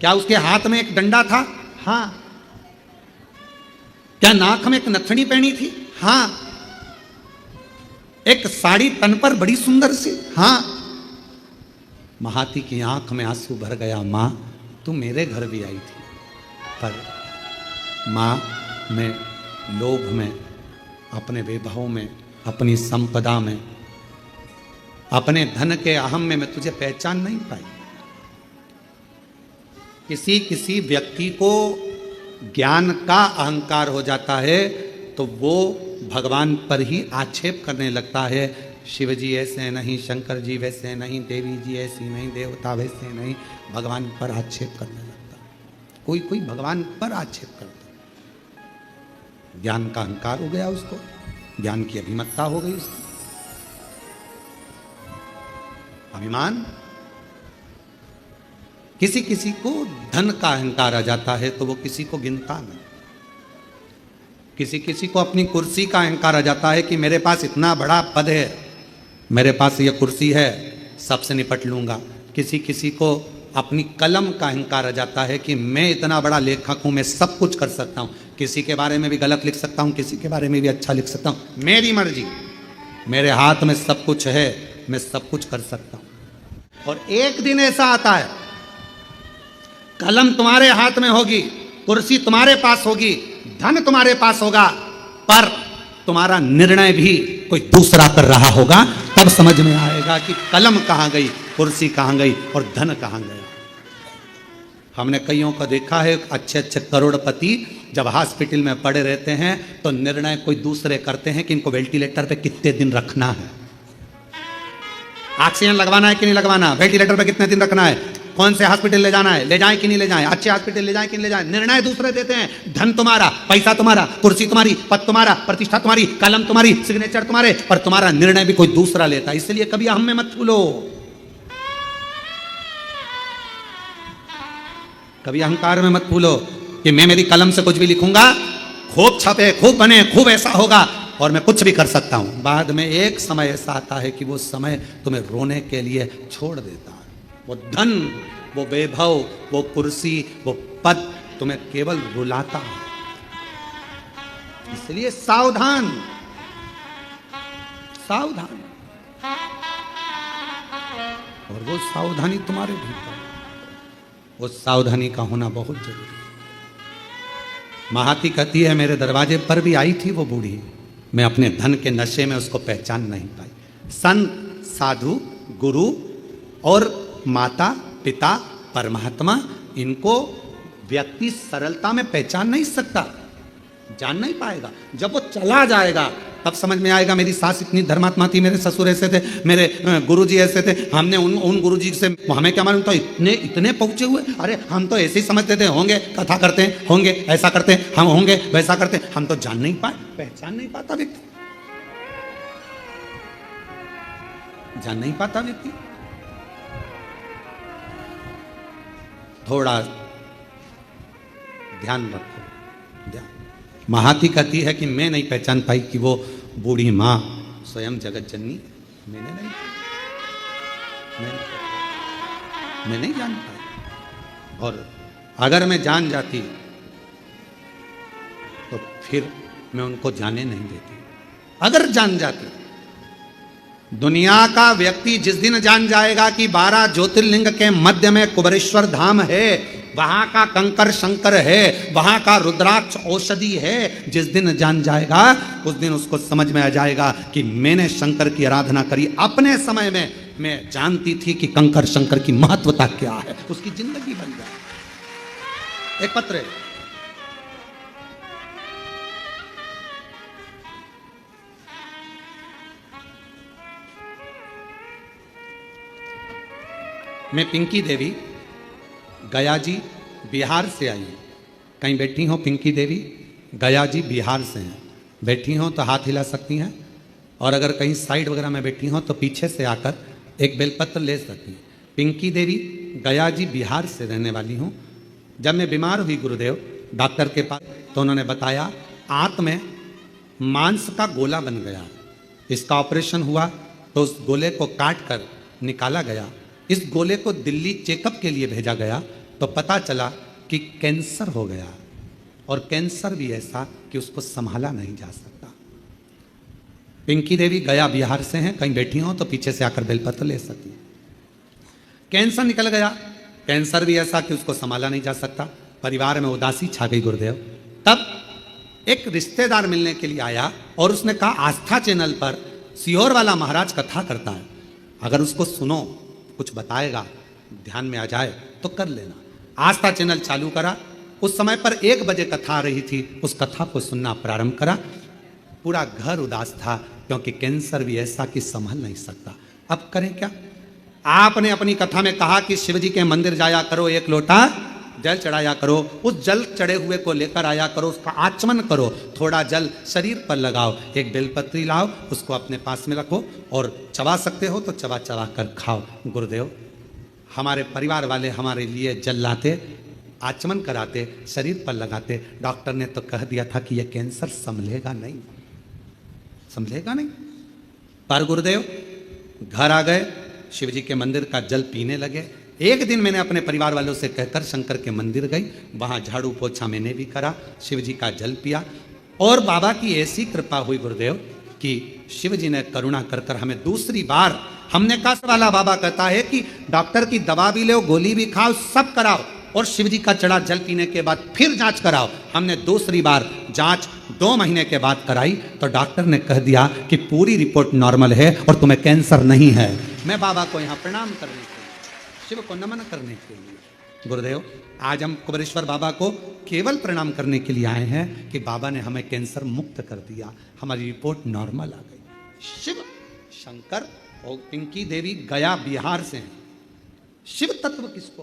क्या उसके हाथ में एक डंडा था? हाँ। क्या नाक में एक नथनी पहनी थी? हाँ। एक साड़ी तन पर बड़ी सुंदर सी? हाँ। महाती की आंख में आंसू भर गया। मां, तू मेरे घर भी आई थी, पर मां, मैं लोभ में, अपने वैभव में, अपनी संपदा में, अपने धन के अहम में मैं तुझे पहचान नहीं पाई। किसी किसी व्यक्ति को ज्ञान का अहंकार हो जाता है तो वो भगवान पर ही आक्षेप करने लगता है। शिव जी ऐसे नहीं, शंकर जी वैसे नहीं, देवी जी ऐसी नहीं, देवता वैसे नहीं, भगवान पर आक्षेप करने लगता। कोई कोई भगवान पर आक्षेप करता। ज्ञान का अहंकार हो गया उसको, ज्ञान की अभिमत्ता हो गई उसकी, अभिमान। किसी किसी को धन का अहंकार आ जाता है तो वो किसी को गिनता नहीं। किसी किसी को अपनी कुर्सी का अहंकार आ जाता है कि मेरे पास इतना बड़ा पद है, मेरे पास ये कुर्सी है, सबसे निपट लूंगा। किसी किसी को अपनी कलम का अहंकार आ जाता है कि मैं इतना बड़ा लेखक हूं, मैं सब कुछ कर सकता हूं, किसी के बारे में भी गलत लिख सकता हूं, किसी के बारे में भी अच्छा लिख सकता हूं, मेरी मर्जी, मेरे हाथ में सब कुछ है, मैं सब कुछ कर सकता हूं। और एक दिन ऐसा आता है, कलम तुम्हारे हाथ में होगी, कुर्सी तुम्हारे पास होगी, धन तुम्हारे पास होगा, पर तुम्हारा निर्णय भी कोई दूसरा कर रहा होगा। तब समझ में आएगा कि कलम कहां गई, कुर्सी कहां गई और धन कहां गया। हमने कईयों को देखा है, अच्छे अच्छे करोड़पति जब हॉस्पिटल में पड़े रहते हैं तो निर्णय कोई दूसरे करते हैं कि इनको वेंटिलेटर पे कितने दिन रखना है, ऑक्सीजन लगवाना है कि नहीं लगवाना, वेंटिलेटर पे कितने दिन रखना है, कौन से हॉस्पिटल ले जाना है, ले जाएं कि नहीं ले जाएं, अच्छे हॉस्पिटल ले जाएं कि नहीं ले जाएं। निर्णय दूसरे देते हैं। धन तुम्हारा, पैसा तुम्हारा, कुर्सी तुम्हारी, पद तुम्हारा, प्रतिष्ठा तुम्हारी, कलम तुम्हारी, सिग्नेचर तुम्हारे, पर तुम्हारा निर्णय भी कोई दूसरा लेता है। इसलिए कभी अहम में मत फूलो, कभी अहंकार में मत फूलो कि मैं मेरी कलम से कुछ भी लिखूंगा, खूब छपे, खूब बने, खूब ऐसा होगा और मैं कुछ भी कर सकता हूं। बाद में एक समय ऐसा आता है कि वो समय तुम्हें रोने के लिए छोड़ देता है। वो धन वो वैभव, वो कुर्सी, वो पद तुम्हें केवल रुलाता है। इसलिए सावधान, सावधान। और वो सावधानी तुम्हारे भीतर, वो सावधानी का होना बहुत जरूरी है। महाती कहती है मेरे दरवाजे पर भी आई थी वो बूढ़ी, मैं अपने धन के नशे में उसको पहचान नहीं पाई। संत, साधु, गुरु और माता पिता परमात्मा, इनको व्यक्ति सरलता में पहचान नहीं सकता, जान नहीं पाएगा। जब वो चला जाएगा तब समझ में आएगा मेरी सास इतनी धर्मात्मा थी, मेरे ससुर ऐसे थे, मेरे गुरुजी ऐसे थे, हमने उन गुरुजी से हमें क्या मालूम था इतने इतने पहुंचे हुए। अरे हम तो ऐसे ही समझते थे, होंगे कथा करते हैं, होंगे ऐसा करते हैं, हम होंगे वैसा करते हैं। हम तो जान नहीं पाए, पहचान नहीं पाता व्यक्ति, जान नहीं पाता व्यक्ति। थोड़ा ध्यान रखो, ध्यान। महाती कहती है कि मैं नहीं पहचान पाई कि वो बूढ़ी माँ स्वयं जगत जननी, मैं नहीं जान पाई। और अगर मैं जान जाती तो फिर मैं उनको जाने नहीं देती। अगर जान जाती, दुनिया का व्यक्ति जिस दिन जान जाएगा कि 12 ज्योतिर्लिंग के मध्य में कुबेरेश्वर धाम है, वहां का कंकर शंकर है, वहां का रुद्राक्ष औषधि है, जिस दिन जान जाएगा उस दिन उसको समझ में आ जाएगा कि मैंने शंकर की आराधना करी अपने समय में, मैं जानती थी कि कंकर शंकर की महत्वता क्या है, उसकी जिंदगी बन जाए। एक पत्र है, मैं पिंकी देवी गया जी बिहार से आई हूँ। कहीं बैठी हो पिंकी देवी? गया जी बिहार से हैं। बैठी हो तो हाथ हिला सकती हैं, और अगर कहीं साइड वगैरह में बैठी हो तो पीछे से आकर एक बेलपत्र ले सकती हैं। पिंकी देवी गया जी बिहार से रहने वाली हूँ। जब मैं बीमार हुई गुरुदेव डॉक्टर के पास, तो उन्होंने बताया आंत में मांस का गोला बन गया, इसका ऑपरेशन हुआ तो उस गोले को काट कर निकाला गया। इस गोले को दिल्ली चेकअप के लिए भेजा गया तो पता चला कि कैंसर हो गया, और कैंसर भी ऐसा कि उसको संभाला नहीं जा सकता। पिंकी देवी गया बिहार से हैं, कहीं बैठी हो तो पीछे से आकर बेलपत्र ले सकती है। कैंसर निकल गया, कैंसर भी ऐसा कि उसको संभाला नहीं जा सकता। परिवार में उदासी छा गई गुरुदेव। तब एक रिश्तेदार मिलने के लिए आया और उसने कहा आस्था चैनल पर सीहोर वाला महाराज कथा करता है, अगर उसको सुनो कुछ बताएगा, ध्यान में आ जाए तो कर लेना। आस्था चैनल चालू करा, उस समय पर 1 बजे कथा आ रही थी, उस कथा को सुनना प्रारंभ करा। पूरा घर उदास था, क्योंकि कैंसर भी ऐसा कि संभल नहीं सकता। अब करें क्या? आपने अपनी कथा में कहा कि शिव जी के मंदिर जाया करो, 1 लोटा जल चढ़ाया करो, उस जल चढ़े हुए को लेकर आया करो, उसका आचमन करो, थोड़ा जल शरीर पर लगाओ, एक बेलपत्री लाओ, उसको अपने पास में रखो, और चबा सकते हो तो चबा चबा कर खाओ। गुरुदेव हमारे परिवार वाले हमारे लिए जल लाते, आचमन कराते, शरीर पर लगाते। डॉक्टर ने तो कह दिया था कि यह कैंसर संभलेगा नहीं, संभलेगा नहीं। पर गुरुदेव घर आ गए, शिव जी के मंदिर का जल पीने लगे। एक दिन मैंने अपने परिवार वालों से कहकर शंकर के मंदिर गई, वहां झाड़ू पोछा मैंने भी करा, शिव जी का जल पिया, और बाबा की ऐसी कृपा हुई गुरुदेव कि शिव जी ने करुणा कर कर हमें दूसरी बार, हमने कहा वाला बाबा कहता है कि डॉक्टर की दवा भी लो, गोली भी खाओ, सब कराओ, और शिव जी का चढ़ा जल पीने के बाद फिर जांच कराओ। हमने दूसरी बार जांच 2 महीने के बाद कराई तो डॉक्टर ने कह दिया कि पूरी रिपोर्ट नॉर्मल है और तुम्हें कैंसर नहीं है। मैं बाबा को यहाँ प्रणाम करने के लिए, शिव को नमन करने के लिए, गुरुदेव आज हम कुबेरेश्वर बाबा को केवल प्रणाम करने के लिए आए हैं कि बाबा ने हमें कैंसर मुक्त कर दिया, हमारी रिपोर्ट नॉर्मल आ गई। शिव शंकर और पिंकी देवी गया बिहार से हैं। शिव तत्व किसको?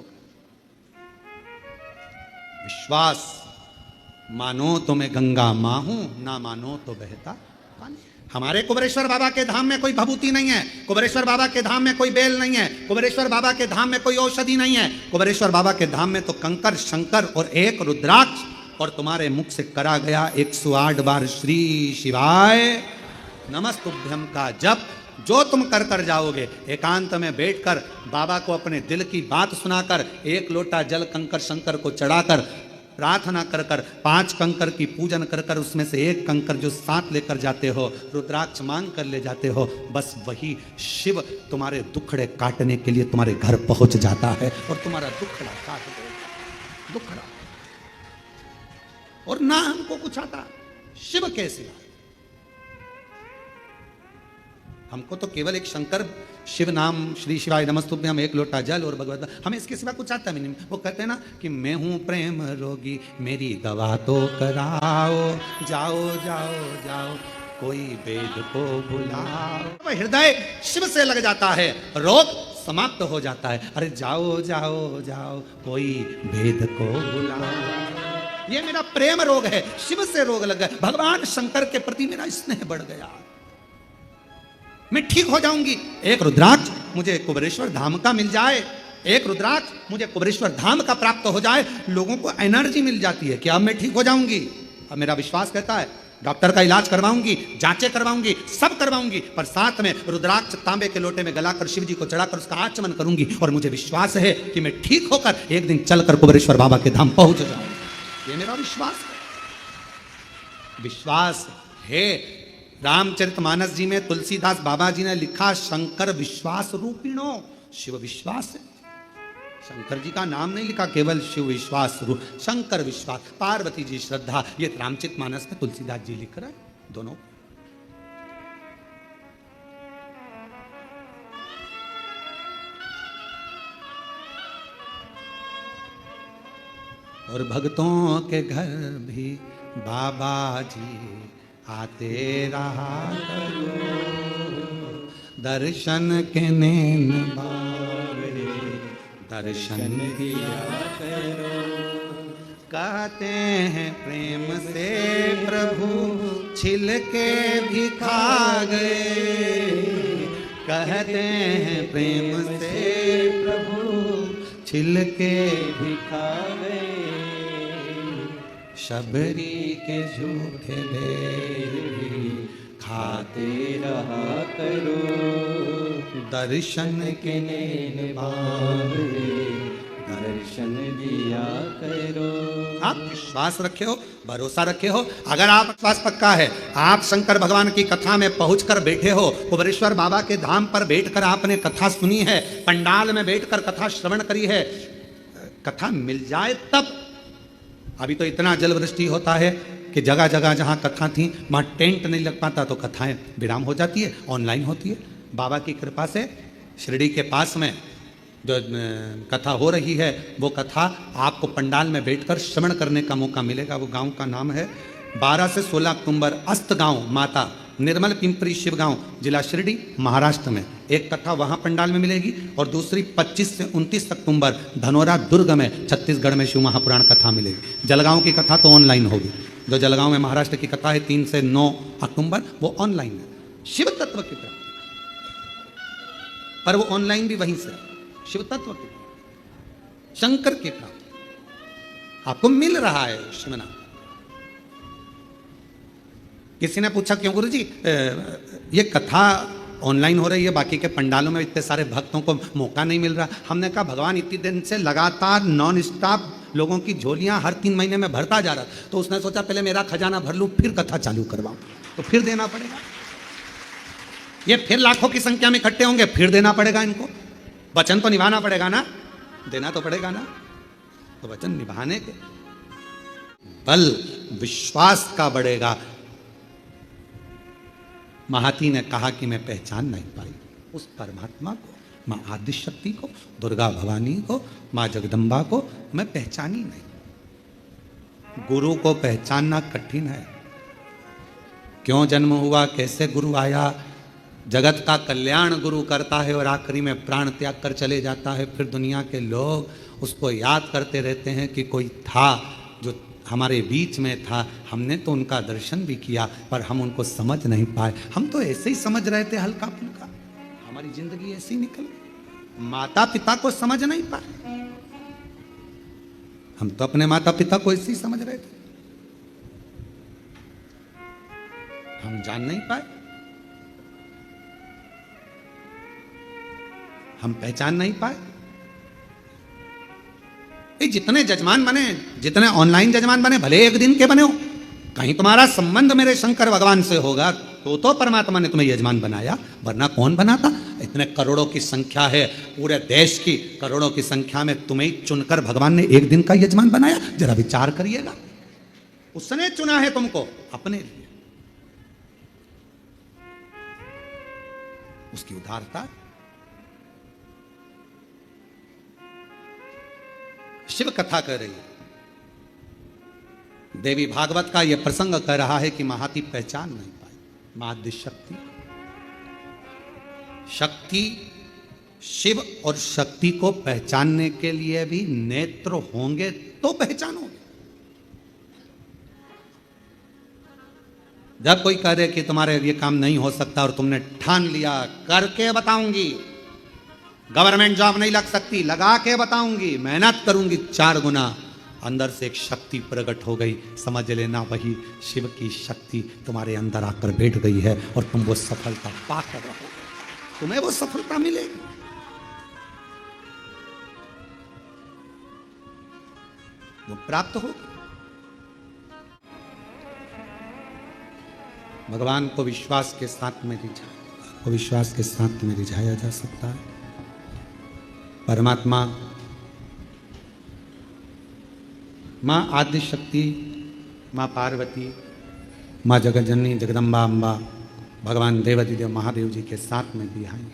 विश्वास मानो तो मैं गंगा मां हूं, ना मानो तो बहता पानी। हमारे कुबेरेश्वर बाबा के धाम में कोई भभूति नहीं है, कुबेरेश्वर बाबा के धाम में कोई बेल नहीं है, कुबेरेश्वर बाबा के धाम में कोई औषधि नहीं है। कुबेरेश्वर बाबा के धाम में तो कंकर शंकर और एक रुद्राक्ष, और तुम्हारे मुख से करा गया 108 बार श्री शिवाय नमस्तुभ्यम का जप जो तुम कर जाओगे, एकांत में बैठकर बाबा को अपने दिल की बात सुनाकर, एक लोटा जल कंकर शंकर को चढ़ाकर, प्रार्थना कर कर 5 कंकर की पूजन कर कर उसमें से एक कंकर जो साथ लेकर जाते हो, रुद्राक्ष मांग कर ले जाते हो, बस वही शिव तुम्हारे दुखड़े काटने के लिए तुम्हारे घर पहुंच जाता है और तुम्हारा दुखड़ा काट देगा। दुखड़ा और ना हमको कुछ आता, शिव कैसे आए? हमको तो केवल एक शंकर शिव नाम, श्री शिवाय नमस्तुभ्यम, एक लोटा जल और भगवत, हमें इसके सिवा कुछ आता भी नहीं। वो कहते हैं ना कि मैं हूं प्रेम रोगी, मेरी दवा तो कराओ, जाओ जाओ जाओ कोई वेद को बुलाओ। हृदय शिव से लग जाता है, रोग समाप्त हो जाता है। अरे जाओ जाओ जाओ कोई वेद को बुलाओ। ये मेरा प्रेम रोग है, शिव से रोग लग गया, भगवान शंकर के प्रति मेरा स्नेह बढ़ गया, मैं ठीक हो जाऊंगी। एक रुद्राक्ष मुझे कुबेरेश्वर धाम का मिल जाए, एक रुद्राक्ष मुझे कुबेरेश्वर धाम का प्राप्त हो जाए, लोगों को एनर्जी मिल जाती है कि अब मैं ठीक हो जाऊंगी। अब मेरा विश्वास कहता है डॉक्टर का इलाज करवाऊंगी, जांचें करवाऊंगी, सब करवाऊंगी, पर साथ में रुद्राक्ष तांबे के लोटे में गलाकर शिव जी को चढ़ाकर उसका आचमन करूंगी और मुझे विश्वास है कि मैं ठीक होकर एक दिन चलकर कुबेरेश्वर बाबा के धाम पहुंच जाऊंगी। ये मेरा विश्वास है। विश्वास है। रामचरितमानस जी में तुलसीदास बाबा जी ने लिखा, शंकर विश्वास रूपिणो, शिव विश्वास है। शंकर जी का नाम नहीं लिखा, केवल शिव विश्वास रूप, शंकर विश्वास, पार्वती जी श्रद्धा, ये रामचरितमानस में तुलसीदास जी लिख रहे हैं दोनों। और भक्तों के घर भी बाबा जी आते रहा करो, दर्शन के नैन बावरे दर्शन दिया करो। कहते हैं प्रेम से प्रभु छिल के भी खा गए, कहते हैं प्रेम से प्रभु छिल के भी खा गए, शबरी के झूठे बेर खाते रहा करो, दर्शन के नैन बावरे दर्शन दिया करो। आप विश्वास रखे हो, भरोसा रखे हो, अगर आप विश्वास पक्का है, आप शंकर भगवान की कथा में पहुंचकर बैठे हो, कुबेरेश्वर बाबा के धाम पर बैठकर आपने कथा सुनी है, पंडाल में बैठकर कथा श्रवण करी है, कथा मिल जाए तब। अभी तो इतना जल वृष्टि होता है कि जगह जगह जहाँ कथा थी वहाँ टेंट नहीं लग पाता, तो कथाएं विराम हो जाती है, ऑनलाइन होती है। बाबा की कृपा से शिरडी के पास में जो कथा हो रही है, वो कथा आपको पंडाल में बैठकर श्रवण करने का मौका मिलेगा। वो गांव का नाम है 12 से 16 अक्टूबर अस्त गांव, माता निर्मल पिंपरी शिव गांव, जिला शिरडी, महाराष्ट्र में। एक कथा वहां पंडाल में मिलेगी और दूसरी 25 से 29 अक्टूबर धनोरा दुर्ग में, छत्तीसगढ़ में शिव महापुराण कथा मिलेगी। जलगांव की कथा तो ऑनलाइन होगी, जो जलगांव में महाराष्ट्र की कथा है 3 से 9 अक्टूबर, वो ऑनलाइन है। शिव तत्व की प्राप्ति, पर वो ऑनलाइन भी वहीं से, शिव तत्व की, शंकर की प्राप्ति आपको मिल रहा है। शिवनाम। किसी ने पूछा क्यों गुरुजी ये कथा ऑनलाइन हो रही है, बाकी के पंडालों में इतने सारे भक्तों को मौका नहीं मिल रहा? हमने कहा भगवान इतनी दिन से लगातार नॉन स्टॉप लोगों की झोलियां हर 3 महीने में भरता जा रहा, तो उसने सोचा पहले मेरा खजाना भर लूं फिर कथा चालू करवाऊं, तो फिर देना पड़ेगा। ये फिर लाखों की संख्या में इकट्ठे होंगे, फिर देना पड़ेगा इनको। वचन तो निभाना पड़ेगा ना, देना तो पड़ेगा ना, तो वचन निभाने के बल विश्वास का बढ़ेगा। महाती ने कहा कि मैं पहचान नहीं पाई उस परमात्मा को, माँ आदिशक्ति को, दुर्गा भवानी को, माँ जगदम्बा को मैं पहचानी नहीं। गुरु को पहचानना कठिन है। क्यों जन्म हुआ, कैसे गुरु आया, जगत का कल्याण गुरु करता है और आखिरी में प्राण त्याग कर चले जाता है। फिर दुनिया के लोग उसको याद करते रहते हैं कि कोई था जो हमारे बीच में था, हमने तो उनका दर्शन भी किया पर हम उनको समझ नहीं पाए। हम तो ऐसे ही समझ रहे थे हल्का फुल्का, हमारी जिंदगी ऐसी निकल गई। माता पिता को समझ नहीं पाए, हम तो अपने माता पिता को ऐसे ही समझ रहे थे, हम जान नहीं पाए। हम पहचान नहीं पाए। ये जितने जजमान बने, जितने ऑनलाइन जजमान बने, भले एक दिन के बने हो, कहीं तुम्हारा संबंध मेरे शंकर भगवान से होगा तो परमात्मा ने तुम्हें यजमान बनाया, वरना कौन बनाता। इतने करोड़ों की संख्या है, पूरे देश की करोड़ों की संख्या में तुम्हें चुनकर भगवान ने एक दिन का यजमान बनाया। जरा विचार करिएगा, उसने चुना है तुमको अपने लिए, उसकी उदारता। शिव कथा कह रही है, देवी भागवत का यह प्रसंग कह रहा है कि महाती पहचान नहीं पाई महादि शक्ति। शक्ति, शिव और शक्ति को पहचानने के लिए भी नेत्र होंगे तो पहचानोगे। जब कोई कह दे कि तुम्हारे ये काम नहीं हो सकता और तुमने ठान लिया करके बताऊंगी, गवर्नमेंट जॉब नहीं लग सकती, लगा के बताऊंगी, मेहनत करूंगी 4 गुना, अंदर से एक शक्ति प्रकट हो गई, समझ लेना वही शिव की शक्ति तुम्हारे अंदर आकर बैठ गई है और तुम वो सफलता पाकर रहोगे, तुम्हें वो सफलता मिलेगी। वो प्राप्त होगी। भगवान को विश्वास के साथ में रिझाया, को विश्वास के साथ में रिझाया जा सकता है। परमात्मा माँ आदि शक्ति, माँ पार्वती, माँ जगतजननी जगदम्बा अम्बा, भगवान देवाधिदेव महादेव जी के साथ में भी आए।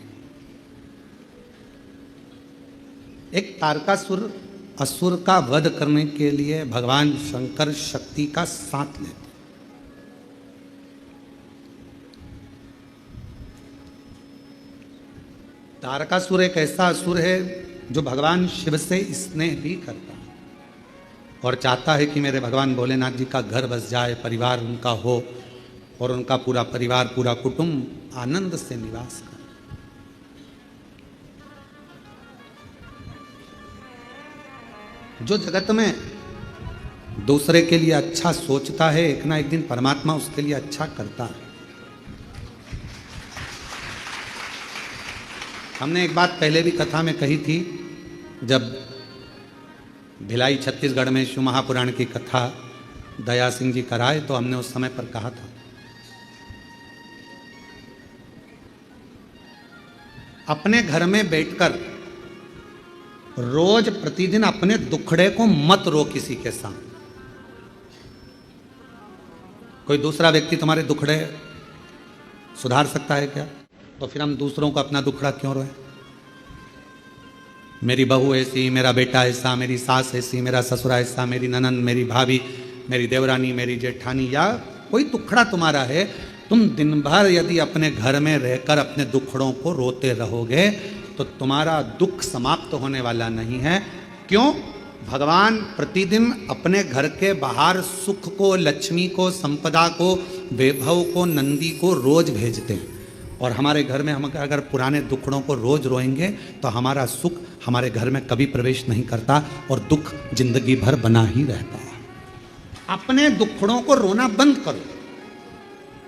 एक तारकासुर असुर का वध करने के लिए भगवान शंकर शक्ति का साथ लेते। तारकासुर एक ऐसा असुर है जो भगवान शिव से स्नेह भी करता है और चाहता है कि मेरे भगवान भोलेनाथ जी का घर बस जाए, परिवार उनका हो और उनका पूरा परिवार, पूरा कुटुंब आनंद से निवास करे। जो जगत में दूसरे के लिए अच्छा सोचता है, एक ना एक दिन परमात्मा उसके लिए अच्छा करता है। हमने एक बात पहले भी कथा में कही थी, जब भिलाई छत्तीसगढ़ में शिव महापुराण की कथा दया सिंह जी कराए तो हमने उस समय पर कहा था, अपने घर में बैठकर रोज प्रतिदिन अपने दुखड़े को मत रो किसी के सामने। कोई दूसरा व्यक्ति तुम्हारे दुखड़े सुधार सकता है क्या? तो फिर हम दूसरों को अपना दुखड़ा क्यों रोए? मेरी बहू ऐसी, मेरा बेटा ऐसा, मेरी सास ऐसी, मेरा ससुरा ऐसा, मेरी ननंद, मेरी भाभी, मेरी देवरानी, मेरी जेठानी, या कोई दुखड़ा तुम्हारा है, तुम दिन भर यदि अपने घर में रहकर अपने दुखड़ों को रोते रहोगे तो तुम्हारा दुख समाप्त होने वाला नहीं है। क्यों? भगवान प्रतिदिन अपने घर के बाहर सुख को, लक्ष्मी को, संपदा को, वैभव को, नंदी को रोज भेजते हैं और हमारे घर में हम अगर पुराने दुखड़ों को रोज रोएंगे तो हमारा सुख हमारे घर में कभी प्रवेश नहीं करता और दुख जिंदगी भर बना ही रहता है। अपने दुखड़ों को रोना बंद करो,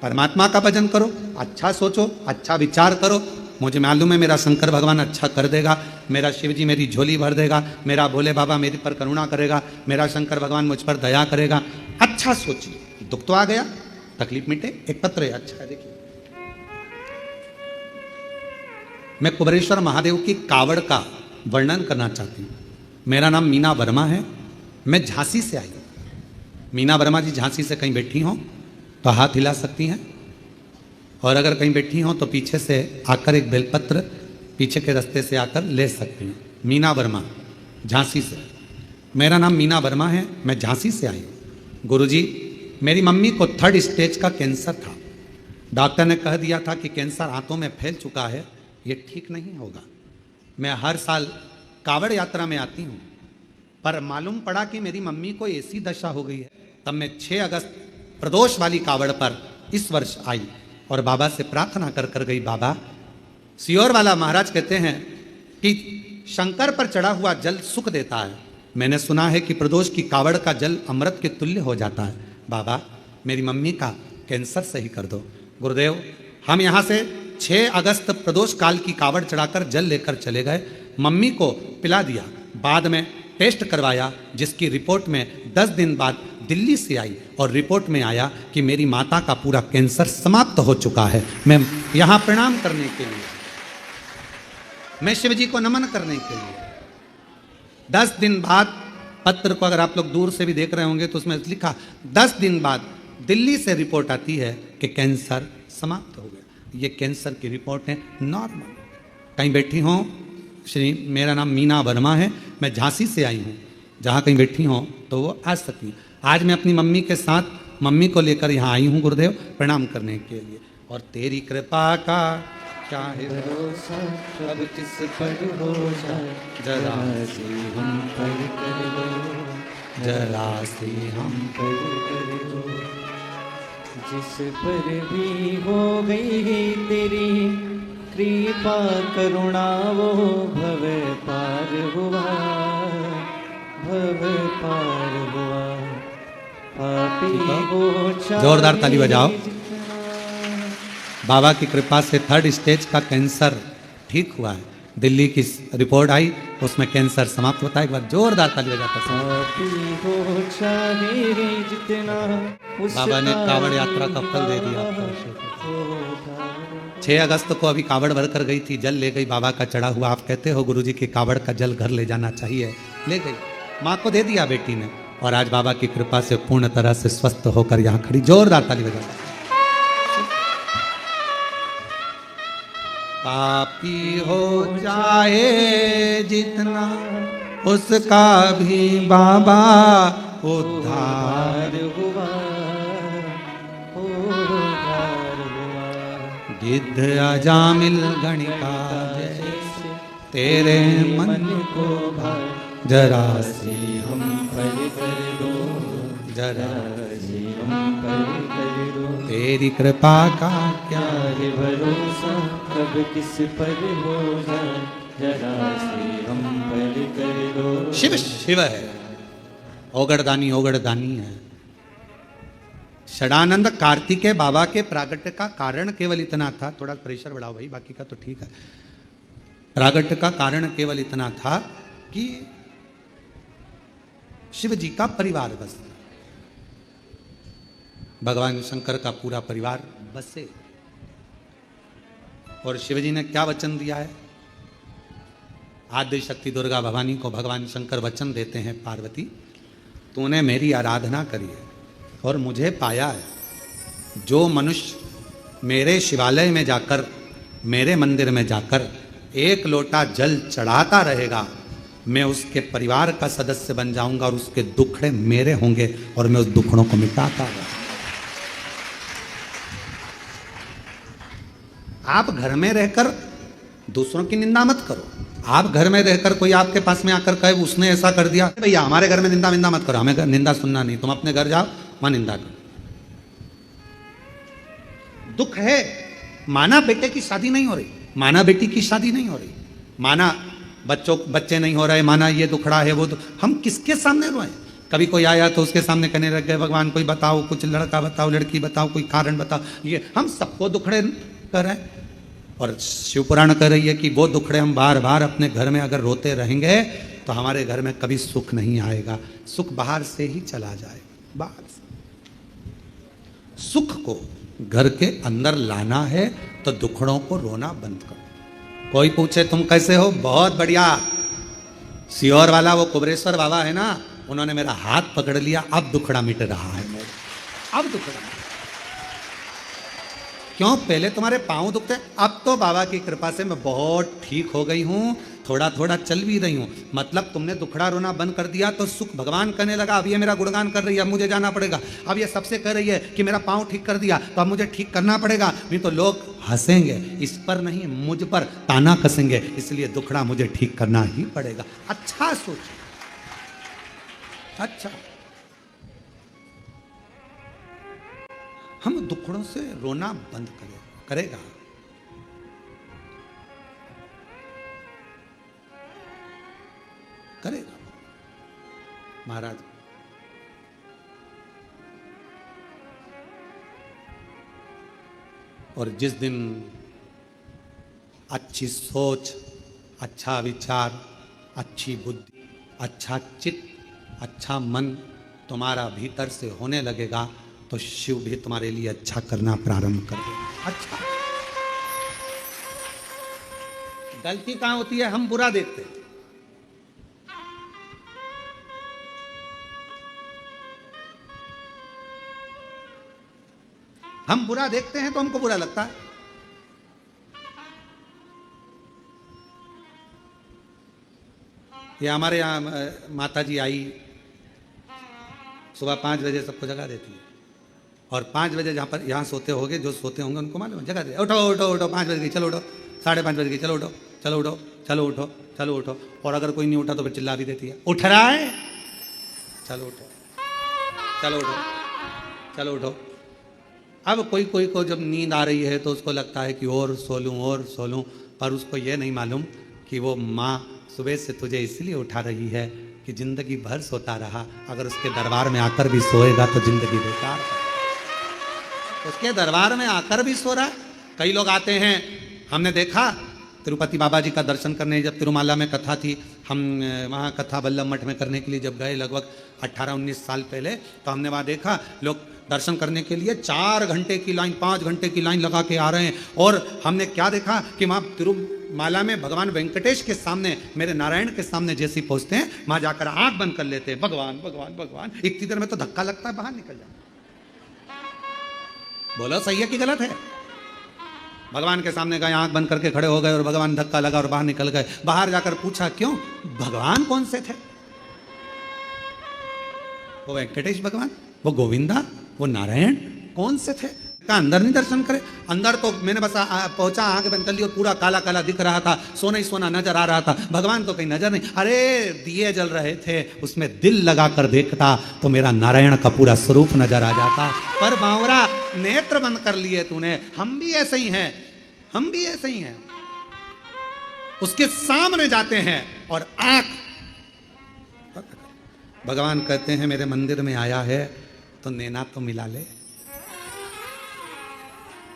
परमात्मा का भजन करो, अच्छा सोचो, अच्छा विचार करो। मुझे मालूम है मेरा शंकर भगवान अच्छा कर देगा, मेरा शिव जी मेरी झोली भर देगा, मेरा भोले बाबा मेरे पर करुणा करेगा, मेरा शंकर भगवान मुझ पर दया करेगा। अच्छा सोचिए, दुख तो आ गया, तकलीफ मिटे, एक पत्र है, अच्छा है। देखिए, मैं कुबेरेश्वर महादेव की कावड़ का वर्णन करना चाहती हूँ। मेरा नाम मीना वर्मा है, मैं झांसी से आई हूँ। मीना वर्मा जी झांसी से कहीं बैठी हों तो हाथ हिला सकती हैं, और अगर कहीं बैठी हों तो पीछे से आकर एक बेलपत्र पीछे के रास्ते से आकर ले सकती हैं। मीना वर्मा, झांसी से। मेरा नाम मीना वर्मा है, मैं झांसी से आई हूँ। गुरुजी, मेरी मम्मी को 3rd स्टेज का कैंसर था। डॉक्टर ने कह दिया था कि कैंसर हाथों में फैल चुका है, ये ठीक नहीं होगा। मैं हर साल कावड़ यात्रा में आती हूँ, पर मालूम पड़ा कि मेरी मम्मी को ऐसी दशा हो गई है। तब मैं 6 अगस्त प्रदोष वाली कावड़ पर इस वर्ष आई और बाबा से प्रार्थना कर कर गई, बाबा, सियोर वाला महाराज कहते हैं कि शंकर पर चढ़ा हुआ जल सुख देता है। मैंने सुना है कि प्रदोष की कावड़ का जल अमृत के तुल्य हो जाता है। बाबा, मेरी मम्मी का कैंसर सही कर दो। गुरुदेव, हम यहाँ से 6 अगस्त प्रदोष काल की कावड़ चढ़ाकर जल लेकर चले गए, मम्मी को पिला दिया। बाद में टेस्ट करवाया, जिसकी रिपोर्ट में 10 दिन बाद दिल्ली से आई और रिपोर्ट में आया कि मेरी माता का पूरा कैंसर समाप्त हो चुका है। मैं यहाँ प्रणाम करने के लिए, मैं शिव जी को नमन करने के लिए 10 दिन बाद, पत्र को अगर आप लोग दूर से भी देख रहे होंगे तो उसमें लिखा 10 दिन बाद दिल्ली से रिपोर्ट आती है कि कैंसर समाप्त हो गया। ये कैंसर की रिपोर्ट है नॉर्मल। कहीं बैठी हों, श्री मेरा नाम मीना वर्मा है, मैं झांसी से आई हूँ, जहाँ कहीं बैठी हों तो वो आ सकती। आज मैं अपनी मम्मी के साथ मम्मी को लेकर यहाँ आई हूँ गुरुदेव प्रणाम करने के लिए। और तेरी कृपा का क्या है भरोसा, अब किस पर हो जाए, जरा से हम पर कर लो, जरा से हम पर कर लो। जिस पर भी हो गई तेरी कृपा करुणा, वो भव पार हुआ, भव पार हुआ। पापी हो चाहे जोरदार ताली बजाओ। बाबा की कृपा से 3rd स्टेज का कैंसर ठीक हुआ है। दिल्ली की रिपोर्ट आई, उसमें कैंसर समाप्त होता है। एक बार जोरदार ताली बजाकर पापी हो चाहे जितना, बाबा ने कावड़ यात्रा का फल दे दिया। 6 अगस्त को अभी कावड़ भर कर गई थी, जल ले गई बाबा का चढ़ा हुआ। आप कहते हो गुरुजी की कावड़ का जल घर ले जाना चाहिए, ले गई, माँ को दे दिया बेटी ने, और आज बाबा की कृपा से पूर्ण तरह से स्वस्थ होकर यहाँ खड़ी। जोरदार ताली बजाकर। पापी हो जाए जितना, उसका भी बाबा उद्धार हुआ, उद्धार हुआ। गिद्ध अजामिल गणिका जैसे तेरे मन को भाए, जरा से हम पर कर दो, जरा से हम पर कर दो। तेरी कृपा का क्या है भरोसा, कब किस पर हो जाए, जरा से हम पर कर दो। शिव शिव है, ओगड़दानी ओगड़दानी है। षडानंद कार्तिकेय बाबा के प्रागट्य का कारण केवल इतना था, थोड़ा प्रेशर बढ़ाओ भाई, बाकी का तो ठीक है। प्रागट्य का कारण केवल इतना था कि शिव जी का परिवार बस, भगवान शंकर का पूरा परिवार बसे। और शिव जी ने क्या वचन दिया है? आद्य शक्ति दुर्गा भवानी को भगवान शंकर वचन देते हैं, पार्वती तूने मेरी आराधना करी है और मुझे पाया है। जो मनुष्य मेरे शिवालय में जाकर, मेरे मंदिर में जाकर 1 लोटा जल चढ़ाता रहेगा, मैं उसके परिवार का सदस्य बन जाऊंगा और उसके दुखड़े मेरे होंगे और मैं उस दुखड़ों को मिटाता रहूंगा। आप घर में रहकर दूसरों की निंदा मत करो। आप घर में रहकर कोई आपके पास में आकर कहे उसने ऐसा कर दिया, भैया हमारे घर में निंदा विंदा मत करो, हमें निंदा सुनना नहीं, तुम अपने घर जाओ वहां निंदा करो। दुख है, माना बेटे की शादी नहीं हो रही, माना बेटी की शादी नहीं हो रही, माना बच्चे नहीं हो रहे, माना ये दुखड़ा है वो हम किसके सामने रोए? कभी कोई आया तो उसके सामने कहने लग गए भगवान कोई बताओ, कुछ लड़का बताओ, लड़की बताओ, कोई कारण बताओ। ये हम सबको दुखड़े कर रहे हैं। और शिव पुराण कह रही है कि वो दुखड़े हम बार बार अपने घर में अगर रोते रहेंगे तो हमारे घर में कभी सुख नहीं आएगा। सुख बाहर से ही चला जाए, बाहर से। सुख को घर के अंदर लाना है तो दुखड़ों को रोना बंद करो। कोई पूछे तुम कैसे हो? बहुत बढ़िया। सीहोर वाला वो कुबरेश्वर बाबा है ना, उन्होंने मेरा हाथ पकड़ लिया, अब दुखड़ा मिट रहा है मेरा, अब दुखड़ा। क्यों? पहले तुम्हारे पाँव दुखते, अब तो बाबा की कृपा से मैं बहुत ठीक हो गई हूँ, थोड़ा थोड़ा चल भी रही हूँ। मतलब तुमने दुखड़ा रोना बंद कर दिया तो सुख भगवान करने लगा। अब ये मेरा गुणगान कर रही है, अब मुझे जाना पड़ेगा। अब ये सबसे कह रही है कि मेरा पाँव ठीक कर दिया तो अब मुझे ठीक करना पड़ेगा, नहीं तो लोग हंसेंगे। इस पर नहीं, मुझ पर ताना कसेंगे, इसलिए दुखड़ा मुझे ठीक करना ही पड़ेगा। अच्छा सोच, अच्छा हम दुखड़ों से रोना बंद करेगा। करेगा महाराज। और जिस दिन अच्छी सोच, अच्छा विचार, अच्छी बुद्धि, अच्छा चित्त, अच्छा मन तुम्हारा भीतर से होने लगेगा तो शिव भी तुम्हारे लिए अच्छा करना प्रारंभ कर देगा। अच्छा, गलती कहां होती है? हम बुरा देखते हैं। हम बुरा देखते हैं तो हमको बुरा लगता है। ये हमारे यहाँ माता जी आई, सुबह 5 बजे सबको जगा देती है, और 5 बजे जहाँ पर यहाँ सोते होंगे, जो सोते होंगे उनको मालूम है, जगा दे, उठो उठो उठो, 5 बज गई, चलो उठो, 5:30 बज गई, चलो उठो, चलो उठो, चलो उठो, चलो उठो। और अगर कोई नहीं उठा तो फिर चिल्ला भी देती है, उठ रहा है, चलो उठो, चलो उठो, चलो उठो। अब कोई कोई को जब नींद आ रही है तो उसको लगता है कि और सो लूँ, पर उसको ये नहीं मालूम कि वो माँ सुबह से तुझे इसलिए उठा रही है कि जिंदगी भर सोता रहा, अगर उसके दरबार में आकर भी सोएगा तो जिंदगी बेकार है। उसके दरबार में आकर भी सो रहा। कई लोग आते हैं, हमने देखा तिरुपति बाबा जी का दर्शन करने, जब तिरुमाला में कथा थी, हम वहाँ कथा बल्लभ मठ में करने के लिए जब गए लगभग 18-19 साल पहले, तो हमने वहाँ देखा लोग दर्शन करने के लिए 4 घंटे की लाइन, 5 घंटे की लाइन लगा के आ रहे हैं। और हमने क्या देखा कि वहाँ तिरुमाला में भगवान वेंकटेश के सामने, मेरे नारायण के सामने जैसे ही पहुँचते हैं, वहाँ जाकर आँख बंद कर लेते हैं, भगवान भगवान भगवान। इतनी देर में तो धक्का लगता है, बाहर निकल जाए। बोलो सही है कि गलत है? भगवान के सामने गए, आंख बंद करके खड़े हो गए और भगवान धक्का लगा और बाहर निकल गए। बाहर जाकर पूछा क्यों? भगवान कौन से थे? वो वेंकटेश भगवान, वो गोविंदा, वो नारायण कौन से थे? क्या अंदर नहीं दर्शन करे? अंदर तो मैंने बस पहुंचा, आंख बंद कर ली और पूरा काला काला दिख रहा था, सोना ही सोना नजर आ रहा था, भगवान तो कहीं नजर नहीं। अरे दिए जल रहे थे, उसमें दिल लगा कर देखता तो मेरा नारायण का पूरा स्वरूप नजर आ जाता। पर बावरा, नेत्र बंद कर लिए तूने। हम भी ऐसे ही हैं, हम भी ऐसे ही हैं। उसके सामने जाते हैं और आंख, भगवान कहते हैं मेरे मंदिर में आया है तो नैना तो मिला ले।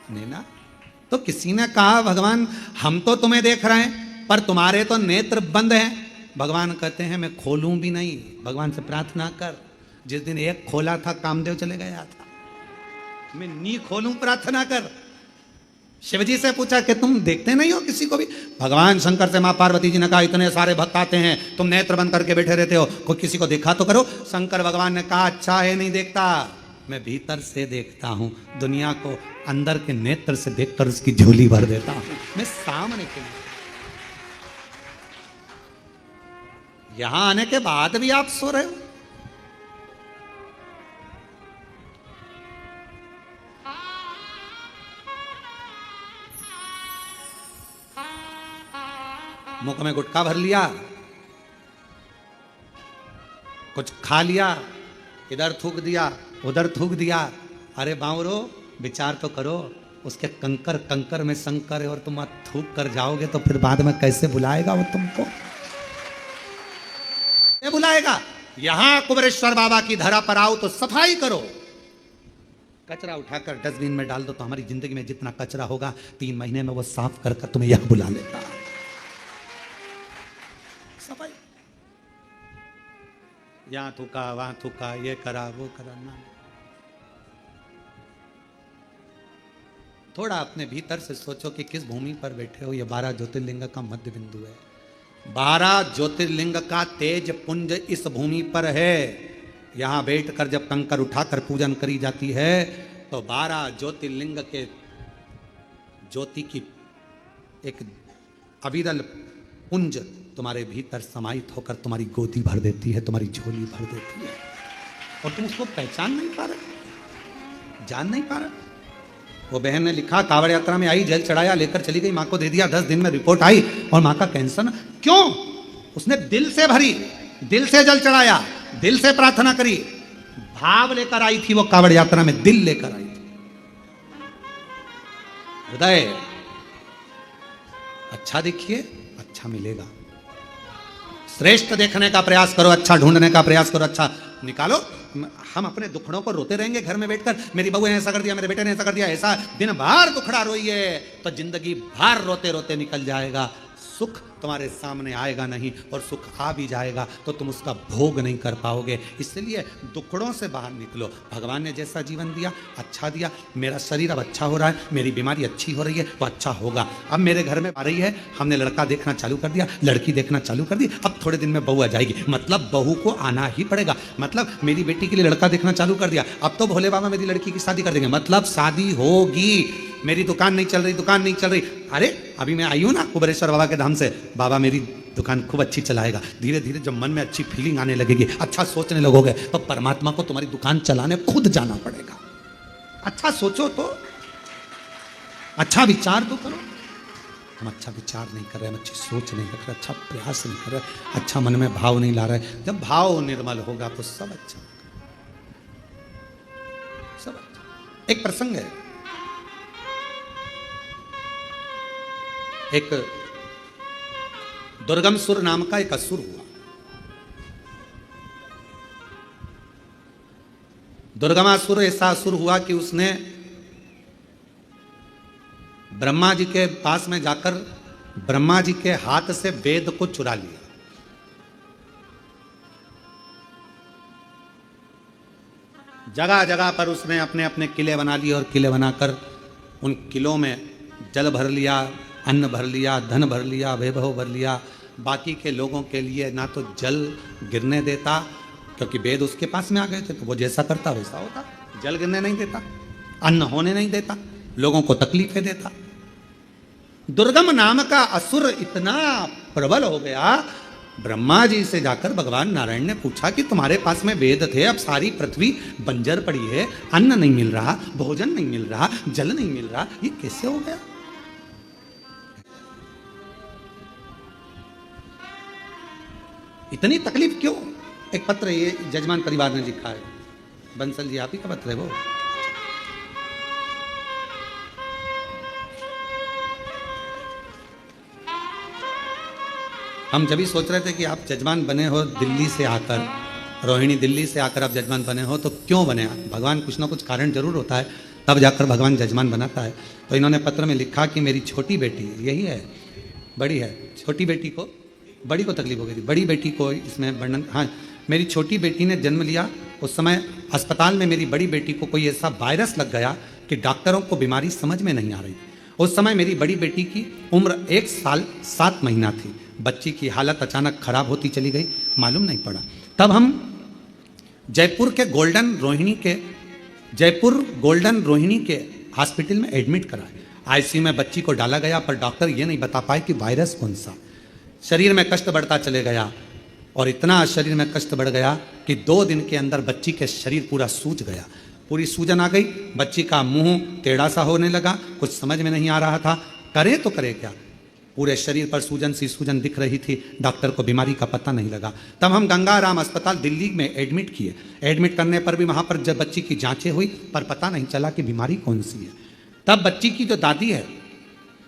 नैना तो किसी ने कहा भगवान हम तो तुम्हें देख रहे हैं पर तुम्हारे तो नेत्र बंद हैं। भगवान कहते हैं मैं खोलूं भी नहीं, भगवान से प्रार्थना कर। जिस दिन एक खोला था कामदेव चले गया था, मैं नहीं खोलूं, प्रार्थना कर। शिवजी से पूछा कि तुम देखते नहीं हो किसी को भी? भगवान शंकर से मां पार्वती जी ने कहा इतने सारे भक्त आते हैं, तुम नेत्र बंद करके बैठे रहते हो, कोई किसी को देखा तो करो। शंकर भगवान ने कहा अच्छा है नहीं देखता, मैं भीतर से देखता हूं, दुनिया को अंदर के नेत्र से देखकर उसकी झोली भर देता हूं, मैं सामने के लिए। यहां आने के बाद भी आप सो रहे हो। मुख में गुटखा भर लिया, कुछ खा लिया, इधर थूक दिया, उधर थूक दिया। अरे बावरो, विचार तो करो, उसके कंकर कंकर में शंकर है और तुम थूक कर जाओगे तो फिर बाद में कैसे बुलाएगा वो तुमको? ये बुलाएगा। यहां कुबेरेश्वर बाबा की धरा पर आओ तो सफाई करो, कचरा उठाकर डस्टबिन में डाल दो तो हमारी जिंदगी में जितना कचरा होगा 3 महीने में वो साफ कर तुम्हें यहां बुला लेता। सफाई, यहां थूका वहां थूका, ये करा वो करा ना। थोड़ा अपने भीतर से सोचो कि किस भूमि पर बैठे हो। ये 12 ज्योतिर्लिंग का मध्य बिंदु है। 12 ज्योतिर्लिंग का तेज पुंज इस भूमि पर है। यहां बैठकर जब कंकर उठाकर पूजन करी जाती है तो 12 ज्योतिर्लिंग के ज्योति की एक अविरल पुंज तुम्हारे भीतर समाहित होकर तुम्हारी गोदी भर देती है, तुम्हारी झोली भर देती है, और तुम उसको पहचान नहीं पा रहे, जान नहीं पा रहे। वो बहन ने लिखा कांवड़ यात्रा में आई, जल चढ़ाया, लेकर चली गई, मां को दे दिया, 10 दिन में रिपोर्ट आई और मां का कैंसर। क्यों? उसने दिल से भरी, दिल से जल चढ़ाया, दिल से प्रार्थना करी, भाव लेकर आई थी वो कांवड़ यात्रा में, दिल लेकर आई थी। हृदय अच्छा देखिए, अच्छा मिलेगा। श्रेष्ठ देखने का प्रयास करो, अच्छा ढूंढने का प्रयास करो, अच्छा निकालो। हम अपने दुखड़ों को रोते रहेंगे घर में बैठकर, मेरी बहू ने ऐसा कर दिया, मेरे बेटे ने ऐसा कर दिया, ऐसा दिन भर दुखड़ा रोइए तो जिंदगी भर रोते रोते निकल जाएगा। सुख तुम्हारे सामने आएगा नहीं, और सुख आ भी जाएगा तो तुम उसका भोग नहीं कर पाओगे। इसलिए दुखड़ों से बाहर निकलो। भगवान ने जैसा जीवन दिया अच्छा दिया, मेरा शरीर अब अच्छा हो रहा है, मेरी बीमारी अच्छी हो रही है तो अच्छा होगा। अब मेरे घर में आ रही है, हमने लड़का देखना चालू कर दिया, लड़की देखना चालू कर दी, अब थोड़े दिन में बहू आ जाएगी, मतलब बहू को आना ही पड़ेगा। मतलब मेरी बेटी के लिए लड़का देखना चालू कर दिया, अब तो भोले बाबा मेरी लड़की की शादी कर देंगे, मतलब शादी होगी। मेरी दुकान नहीं चल रही, दुकान नहीं चल रही, अरे अभी मैं आई हूं ना कुबेरेश्वर बाबा के धाम से, बाबा मेरी दुकान खूब अच्छी चलाएगा। धीरे धीरे जब मन में अच्छी फीलिंग आने लगेगी, अच्छा सोचने लगोगे, तो परमात्मा को तुम्हारी दुकान चलाने खुद जाना पड़ेगा। अच्छा सोचो तो, अच्छा विचार तो करो। हम अच्छा विचार नहीं कर रहे, हम अच्छी सोच नहीं रख रहे, अच्छा प्रयास नहीं कर रहे, अच्छा मन में भाव नहीं ला रहे। जब भाव निर्मल होगा तो सब अच्छा होगा, सब अच्छा। एक प्रसंग है, एक दुर्गमसुर नाम का एक असुर हुआ। दुर्गमासुर ऐसा असुर हुआ कि उसने ब्रह्मा जी के पास में जाकर ब्रह्मा जी के हाथ से वेद को चुरा लिया। जगह जगह पर उसने अपने अपने किले बना लिए, और किले बनाकर उन किलों में जल भर लिया, अन्न भर लिया, धन भर लिया, वैभव भर लिया। बाकी के लोगों के लिए ना तो जल गिरने देता, क्योंकि वेद उसके पास में आ गए थे, तो वो जैसा करता वैसा होता। जल गिरने नहीं देता, अन्न होने नहीं देता, लोगों को तकलीफें देता। दुर्गम नाम का असुर इतना प्रबल हो गया, ब्रह्मा जी से जाकर भगवान नारायण ने पूछा कि तुम्हारे पास में वेद थे, अब सारी पृथ्वी बंजर पड़ी है, अन्न नहीं मिल रहा, भोजन नहीं मिल रहा, जल नहीं मिल रहा, ये कैसे हो गया? इतनी तकलीफ क्यों? एक पत्र ये जजमान परिवार ने लिखा है, बंसल जी आप ही का पत्र है वो। हम जब भी सोच रहे थे कि आप जजमान बने हो दिल्ली से आकर, रोहिणी दिल्ली से आकर आप जजमान बने हो, तो क्यों बने? भगवान कुछ ना कुछ कारण जरूर होता है, तब जाकर भगवान जजमान बनाता है। तो इन्होंने पत्र में लिखा कि मेरी छोटी बेटी, यही है बड़ी है, छोटी बेटी को, बड़ी को तकलीफ हो गई थी, बड़ी बेटी को इसमें वर्णन, हाँ, मेरी छोटी बेटी ने जन्म लिया, उस समय अस्पताल में मेरी बड़ी बेटी को कोई ऐसा वायरस लग गया कि डॉक्टरों को बीमारी समझ में नहीं आ रही। उस समय मेरी बड़ी बेटी की उम्र 1 साल 7 महीना थी। बच्ची की हालत अचानक खराब होती चली गई, मालूम नहीं पड़ा। तब हम जयपुर गोल्डन रोहिणी के हॉस्पिटल में एडमिट कराए। आईसीयू में बच्ची को डाला गया, पर डॉक्टर ये नहीं बता पाए कि वायरस कौन सा। शरीर में कष्ट बढ़ता चले गया, और इतना शरीर में कष्ट बढ़ गया कि 2 दिन के अंदर बच्ची के शरीर पूरा सूज गया, पूरी सूजन आ गई। बच्ची का मुंह टेढ़ा सा होने लगा, कुछ समझ में नहीं आ रहा था, करे तो करे क्या। पूरे शरीर पर सूजन दिख रही थी, डॉक्टर को बीमारी का पता नहीं लगा। तब हम गंगाराम अस्पताल दिल्ली में एडमिट किए। एडमिट करने पर भी वहाँ पर जब बच्ची की जांचें हुई, पर पता नहीं चला कि बीमारी कौन सी है। तब बच्ची की जो दादी है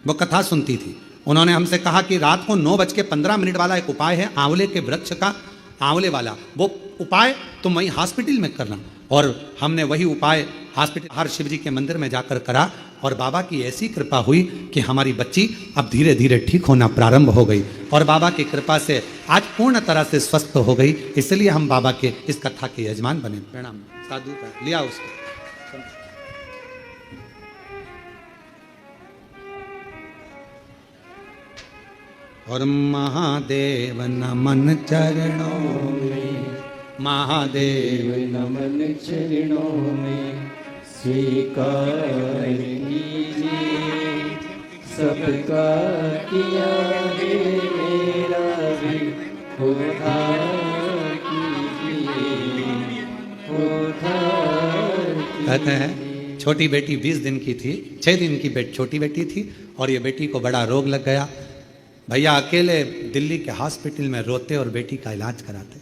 वो कथा सुनती थी, उन्होंने हमसे कहा कि रात को 9:15 वाला एक उपाय है, आंवले के वृक्ष का, आंवले वाला, वो उपाय तुम वहीं हॉस्पिटल में करना। और हमने वही उपाय हॉस्पिटल हर शिव जी के मंदिर में जाकर करा, और बाबा की ऐसी कृपा हुई कि हमारी बच्ची अब धीरे धीरे ठीक होना प्रारंभ हो गई, और बाबा की कृपा से आज पूर्ण तरह से स्वस्थ हो गई। इसलिए हम बाबा के इस कथा के यजमान बने। प्रणाम। साधु का लिया उसको। और महादेव नमन चरणों में, महादेव नमन चरणों में, स्वीकार कीजिए सबका किया है, मेरा भी उद्धार कीजिए, उद्धार कीजिए। कहते हैं छोटी बेटी 20 दिन की थी, 6 दिन की छोटी बेटी थी, और ये बेटी को बड़ा रोग लग गया। भैया अकेले दिल्ली के हॉस्पिटल में रोते और बेटी का इलाज कराते,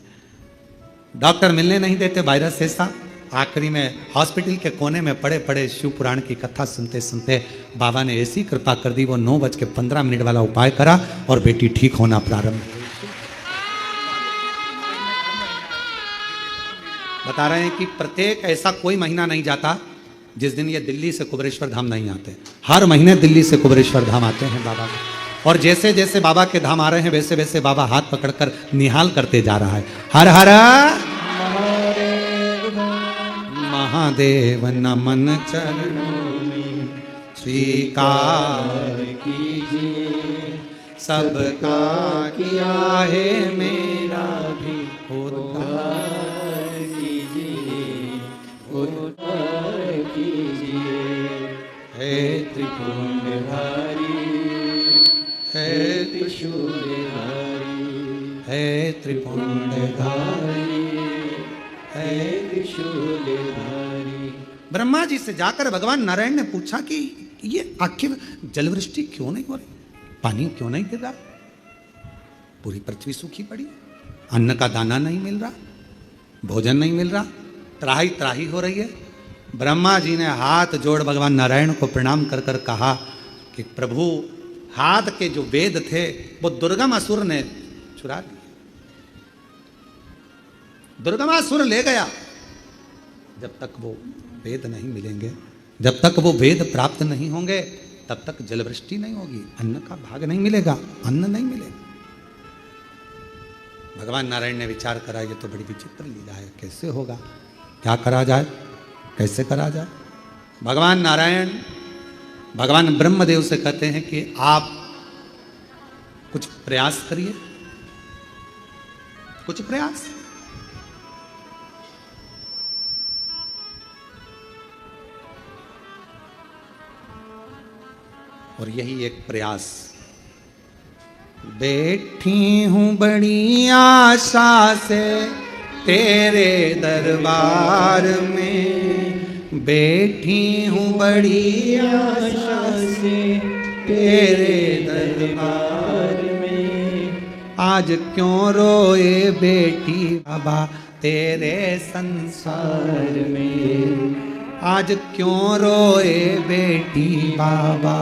डॉक्टर मिलने नहीं देते, वायरस ऐसा। आखिरी में हॉस्पिटल के कोने में पड़े पड़े शिव पुराण की कथा सुनते सुनते बाबा ने ऐसी कृपा कर दी, वो 9:15 वाला उपाय करा और बेटी ठीक होना प्रारंभ हुई। बता रहे हैं कि प्रत्येक ऐसा कोई महीना नहीं जाता जिस दिन ये दिल्ली से कुबेरेश्वर धाम नहीं आते। हर महीने दिल्ली से कुबेरेश्वर धाम आते हैं बाबा। और जैसे जैसे बाबा के धाम आ रहे हैं वैसे वैसे बाबा हाथ पकड़कर निहाल करते जा रहा है। हर हर महादेव नमन चरणों में स्वीकार कीजिए, सबका किया है मेरा भी उद्धार कीजिए, उद्धार कीजिए। हे त्रिपुंडधारी, हे त्रिशूलधारी, हे त्रिपुंडधारी, हे त्रिशूलधारी। ब्रह्मा जी से जाकर भगवान नारायण ने पूछा कि ये आखिर जलवृष्टि क्यों नहीं हो रही, पानी क्यों नहीं गिर रहा, पूरी पृथ्वी सूखी पड़ी, अन्न का दाना नहीं मिल रहा, भोजन नहीं मिल रहा, त्राही त्राही हो रही है। ब्रह्मा जी ने हाथ जोड़ भगवान नारायण को प्रणाम कर कर कहा कि प्रभु, हाथ के जो वेद थे वो दुर्गमासुर ने चुरा लिए, दुर्गमासुर ले गया। जब तक वो वेद नहीं मिलेंगे, जब तक वो वेद प्राप्त नहीं होंगे, तब तक जलवृष्टि नहीं होगी, अन्न का भाग नहीं मिलेगा, अन्न नहीं मिलेगा। भगवान नारायण ने विचार करा, ये तो बड़ी विचित्र लीला है, कैसे होगा, क्या करा जाए, कैसे करा जाए। भगवान नारायण भगवान ब्रह्मदेव से कहते हैं कि आप कुछ प्रयास करिए, कुछ प्रयास। और यही एक प्रयास। बैठी हूं बड़ी आशा से तेरे दरबार में, बैठी हूं बड़ी आशा से तेरे दरबार में। आज क्यों रोए बेटी बाबा तेरे संसार में, आज क्यों रोए बेटी बाबा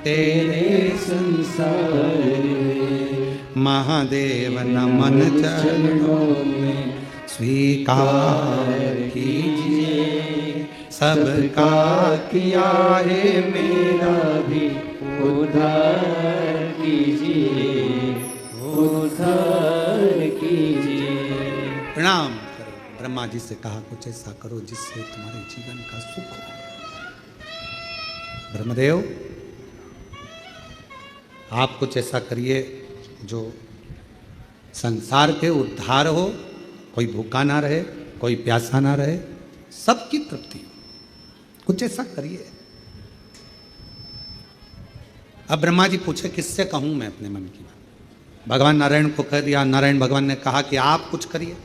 तेरे संसार में। महादेव नमन चरणों में स्वीकार कीजिए, सबका किया है मेरा भी उद्धार कीजिए, उद्धार कीजिए। प्रणाम करो। ब्रह्मा जी से कहा कुछ ऐसा करो जिससे तुम्हारे जीवन का सुख हो। ब्रह्मदेव, आप कुछ ऐसा करिए जो संसार के उद्धार हो, कोई भूखा ना रहे, कोई प्यासा ना रहे, सबकी तृप्ति हो, कुछ ऐसा करिए। अब ब्रह्मा जी पूछे किससे कहूं मैं अपने मन की बात। भगवान नारायण को कह दिया। नारायण भगवान ने कहा कि आप कुछ करिए।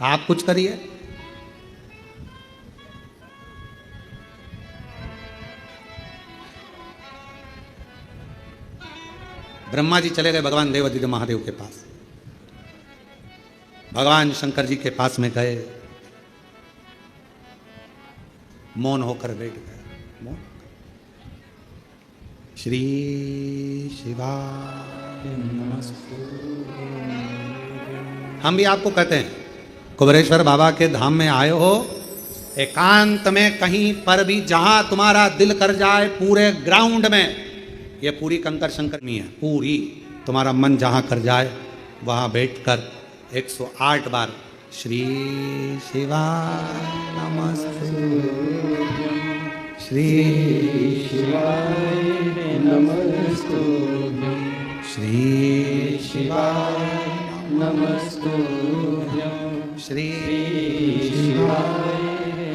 आप कुछ करिए। ब्रह्मा जी चले गए भगवान देवादिदेव महादेव के पास। भगवान शंकर जी के पास में गए, मौन होकर बैठ गए। मौन। श्री शिवाय नमस्तुभ्यं। हम भी आपको कहते हैं, कुबेरेश्वर बाबा के धाम में आए हो, एकांत में कहीं पर भी जहां तुम्हारा दिल कर जाए, पूरे ग्राउंड में, ये पूरी कंकर शंकर में है, पूरी तुम्हारा मन जहां कर जाए वहां बैठकर 108 बार श्री शिवाय नमस्तुभ्यं, श्री शिवाय नमस्तुभ्यं, श्री शिवाय नमस्तुभ्यं, श्री शिवाय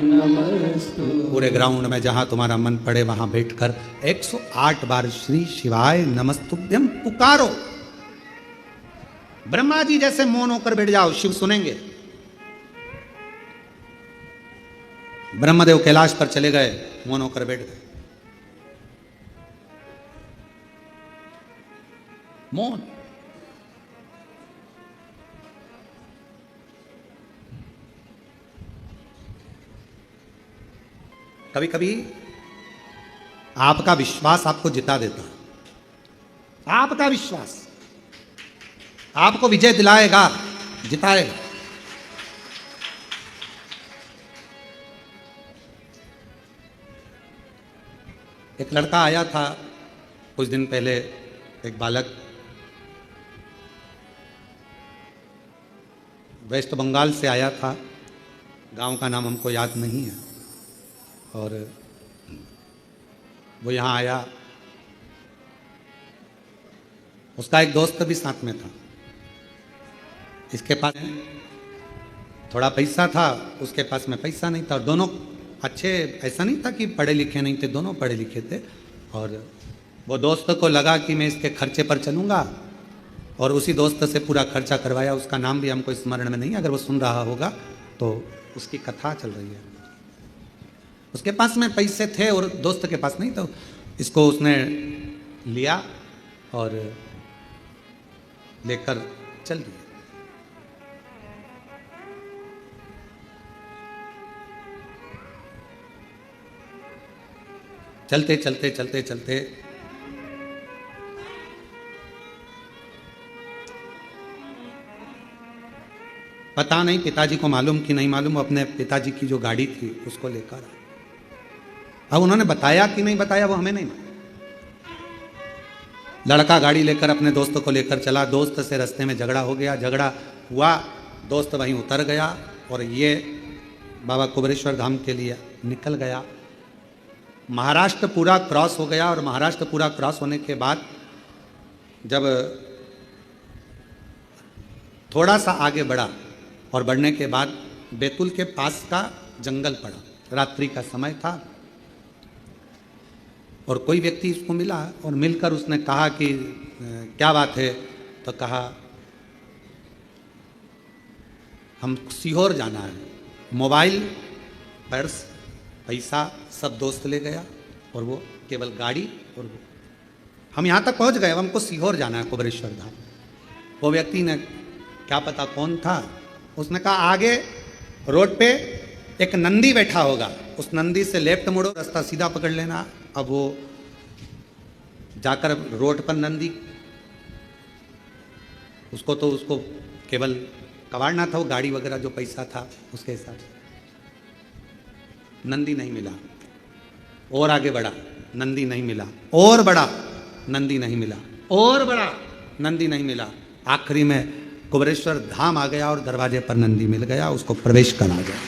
नमस्तुभ्यं। पूरे ग्राउंड में जहां तुम्हारा मन पड़े वहां बैठकर 108 बार श्री शिवाय नमस्तुभ्यं पुकारो। ब्रह्मा जी जैसे मौन होकर बैठ जाओ, शिव सुनेंगे। ब्रह्मदेव कैलाश पर चले गए, मौन होकर बैठ गए। मौन। कभी कभी आपका विश्वास आपको जिता देता है। आपका विश्वास आपको विजय दिलाएगा, जिताएगा। एक लड़का आया था कुछ दिन पहले, एक बालक, वेस्ट बंगाल से आया था, गांव का नाम हमको याद नहीं है, और वो यहाँ आया, उसका एक दोस्त भी साथ में था। इसके पास थोड़ा पैसा था, उसके पास में पैसा नहीं था, और दोनों अच्छे, ऐसा नहीं था कि पढ़े लिखे नहीं थे, दोनों पढ़े लिखे थे। और वो दोस्त को लगा कि मैं इसके खर्चे पर चलूँगा, और उसी दोस्त से पूरा खर्चा करवाया। उसका नाम भी हमको स्मरण में नहीं है, अगर वो सुन रहा होगा तो उसकी कथा चल रही है। उसके पास में पैसे थे और दोस्त के पास नहीं, तो इसको उसने लिया और लेकर चल दिया। चलते चलते चलते चलते पता नहीं पिताजी को मालूम कि नहीं मालूम, अपने पिताजी की जो गाड़ी थी उसको लेकर आए। अब उन्होंने बताया कि नहीं बताया वो हमें नहीं मालूम। लड़का गाड़ी लेकर अपने दोस्त को लेकर चला, दोस्त से रास्ते में झगड़ा हो गया, झगड़ा हुआ, दोस्त वहीं उतर गया और ये बाबा कुबेरेश्वर धाम के लिए निकल गया। महाराष्ट्र पूरा क्रॉस हो गया, और महाराष्ट्र पूरा क्रॉस होने के बाद जब थोड़ा सा आगे बढ़ा, और बढ़ने के बाद बैतूल के पास का जंगल पड़ा, रात्रि का समय था, और कोई व्यक्ति इसको मिला, और मिलकर उसने कहा कि क्या बात है, तो कहा हम सीहोर जाना है। मोबाइल, पर्स, पैसा सब दोस्त ले गया, और वो केवल गाड़ी, और वो हम यहाँ तक पहुँच गए, अब हमको सीहोर जाना है कुबेरेश्वर धाम। वो व्यक्ति ने, क्या पता कौन था, उसने कहा आगे रोड पे एक नंदी बैठा होगा, उस नंदी से लेफ्ट मुड़ो, रास्ता सीधा पकड़ लेना। अब वो जाकर रोड पर नंदी, उसको केवल कबाड़ना था, वो गाड़ी वगैरह जो पैसा था उसके हिसाब से। नंदी नहीं मिला, और आगे बढ़ा, नंदी नहीं मिला, और बढ़ा, नंदी नहीं मिला, और बढ़ा, नंदी नहीं मिला। आखिरी में कुबेरेश्वर धाम आ गया और दरवाजे पर नंदी मिल गया, उसको प्रवेश करा गया।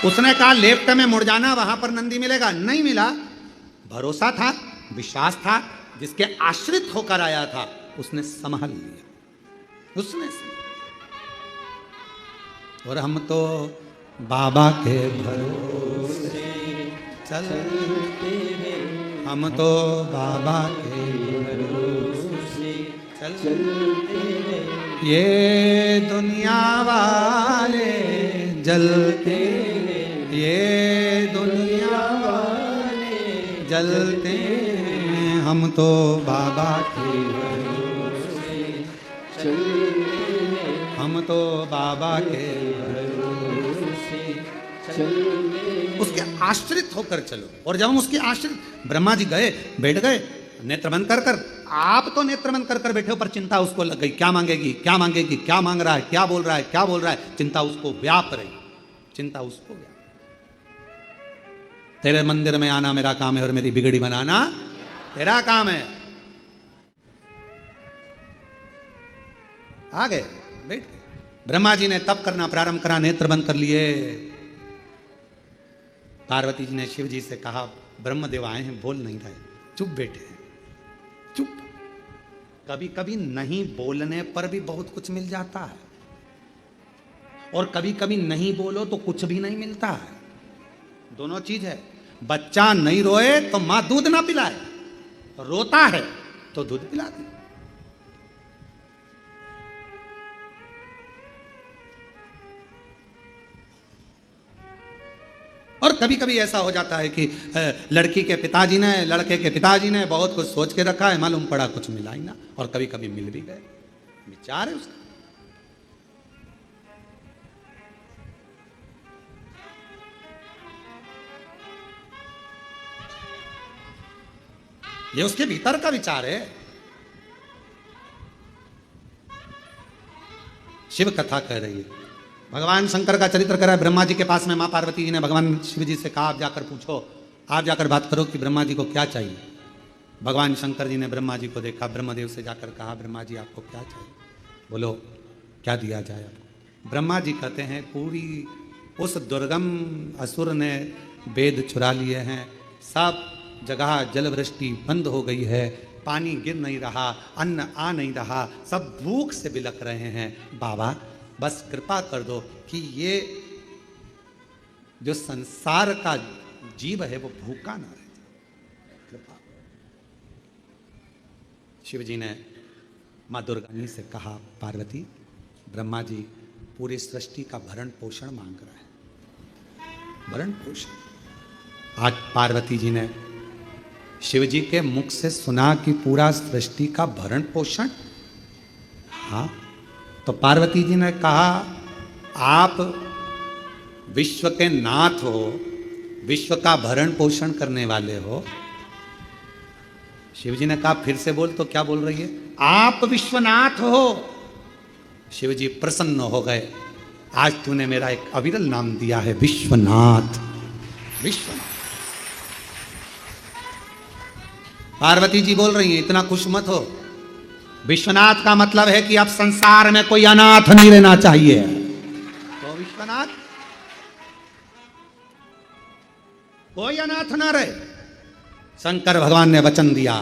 उसने कहा लेफ्ट में मुड़ जाना, वहां पर नंदी मिलेगा, नहीं मिला। भरोसा था, विश्वास था, जिसके आश्रित होकर आया था उसने संभाल लिया, उसने। और हम तो बाबा के भरोसे चलते हैं, हम तो बाबा के भरोसे चलते हैं, ये दुनिया वाले जलते हैं, ये दुनिया वाले जलते हैं, हम तो बाबा के भरोसे चलते हैं, हम तो बाबा के भरोसे चलते हैं। उसके आश्रित होकर चलो। और जब हम उसके आश्रित, ब्रह्मा जी गए, बैठ गए, नेत्र बंद कर कर, आप तो नेत्र बंद कर कर बैठे हो, पर चिंता उसको लग गई, क्या मांगेगी, क्या मांगेगी, क्या मांग रहा है, क्या बोल रहा है, क्या बोल रहा है, चिंता उसको व्याप रही, चिंता उसको व्याप। तेरे मंदिर में आना मेरा काम है, और मेरी बिगड़ी बनाना तेरा काम है। आ गए, बैठ गए। ब्रह्मा जी ने तप करना प्रारंभ करा, नेत्र बंद कर लिए। पार्वती जी ने शिव जी से कहा ब्रह्मदेव आए हैं, बोल नहीं रहे, चुप बैठे हैं, चुप। कभी कभी नहीं बोलने पर भी बहुत कुछ मिल जाता है, और कभी कभी नहीं बोलो तो कुछ भी नहीं मिलता है। दोनों चीज है। बच्चा नहीं रोए तो मां दूध ना पिलाए, रोता है तो दूध पिला दे। और कभी कभी ऐसा हो जाता है कि लड़की के पिताजी ने, लड़के के पिताजी ने बहुत कुछ सोच के रखा है, मालूम पड़ा कुछ मिला ही ना, और कभी कभी मिल भी गए। विचार है उसका। ये उसके भीतर का विचार है। शिव कथा कह रही है। भगवान शंकर का चरित्र करा है। ब्रह्मा जी के पास में माँ पार्वती जी ने भगवान शिव जी से कहा, आप जाकर पूछो, आप जाकर बात करो कि ब्रह्मा जी को क्या चाहिए। भगवान शंकर जी ने ब्रह्मा जी को देखा, ब्रह्मदेव से जाकर कहा, ब्रह्मा जी आपको क्या चाहिए, बोलो क्या दिया जाए आपको। ब्रह्मा जी कहते हैं, पूरी उस दुर्गम असुर ने वेद चुरा लिए हैं, सब जगह जलवृष्टि बंद हो गई है, पानी गिर नहीं रहा, अन्न आ नहीं रहा, सब भूख से बिलख रहे हैं। बाबा बस कृपा कर दो कि ये जो संसार का जीव है वो भूखा ना रहे। कृपा। शिव जी ने माँ दुर्गा जी से कहा, पार्वती ब्रह्मा जी पूरी सृष्टि का भरण पोषण मांग रहा है, भरण पोषण। आज पार्वती जी ने शिव जी के मुख से सुना कि पूरा सृष्टि का भरण पोषण। हाँ, तो पार्वती जी ने कहा, आप विश्व के नाथ हो, विश्व का भरण पोषण करने वाले हो। शिव जी ने कहा, फिर से बोल। तो क्या बोल रही है? आप विश्वनाथ हो। शिव जी प्रसन्न हो गए, आज तूने मेरा एक अविरल नाम दिया है, विश्वनाथ। विश्वनाथ। पार्वती जी बोल रही हैं, इतना खुश मत हो। विश्वनाथ का मतलब है कि अब संसार में कोई अनाथ नहीं रहना चाहिए। तो विश्वनाथ, कोई अनाथ ना रहे। शंकर भगवान ने वचन दिया,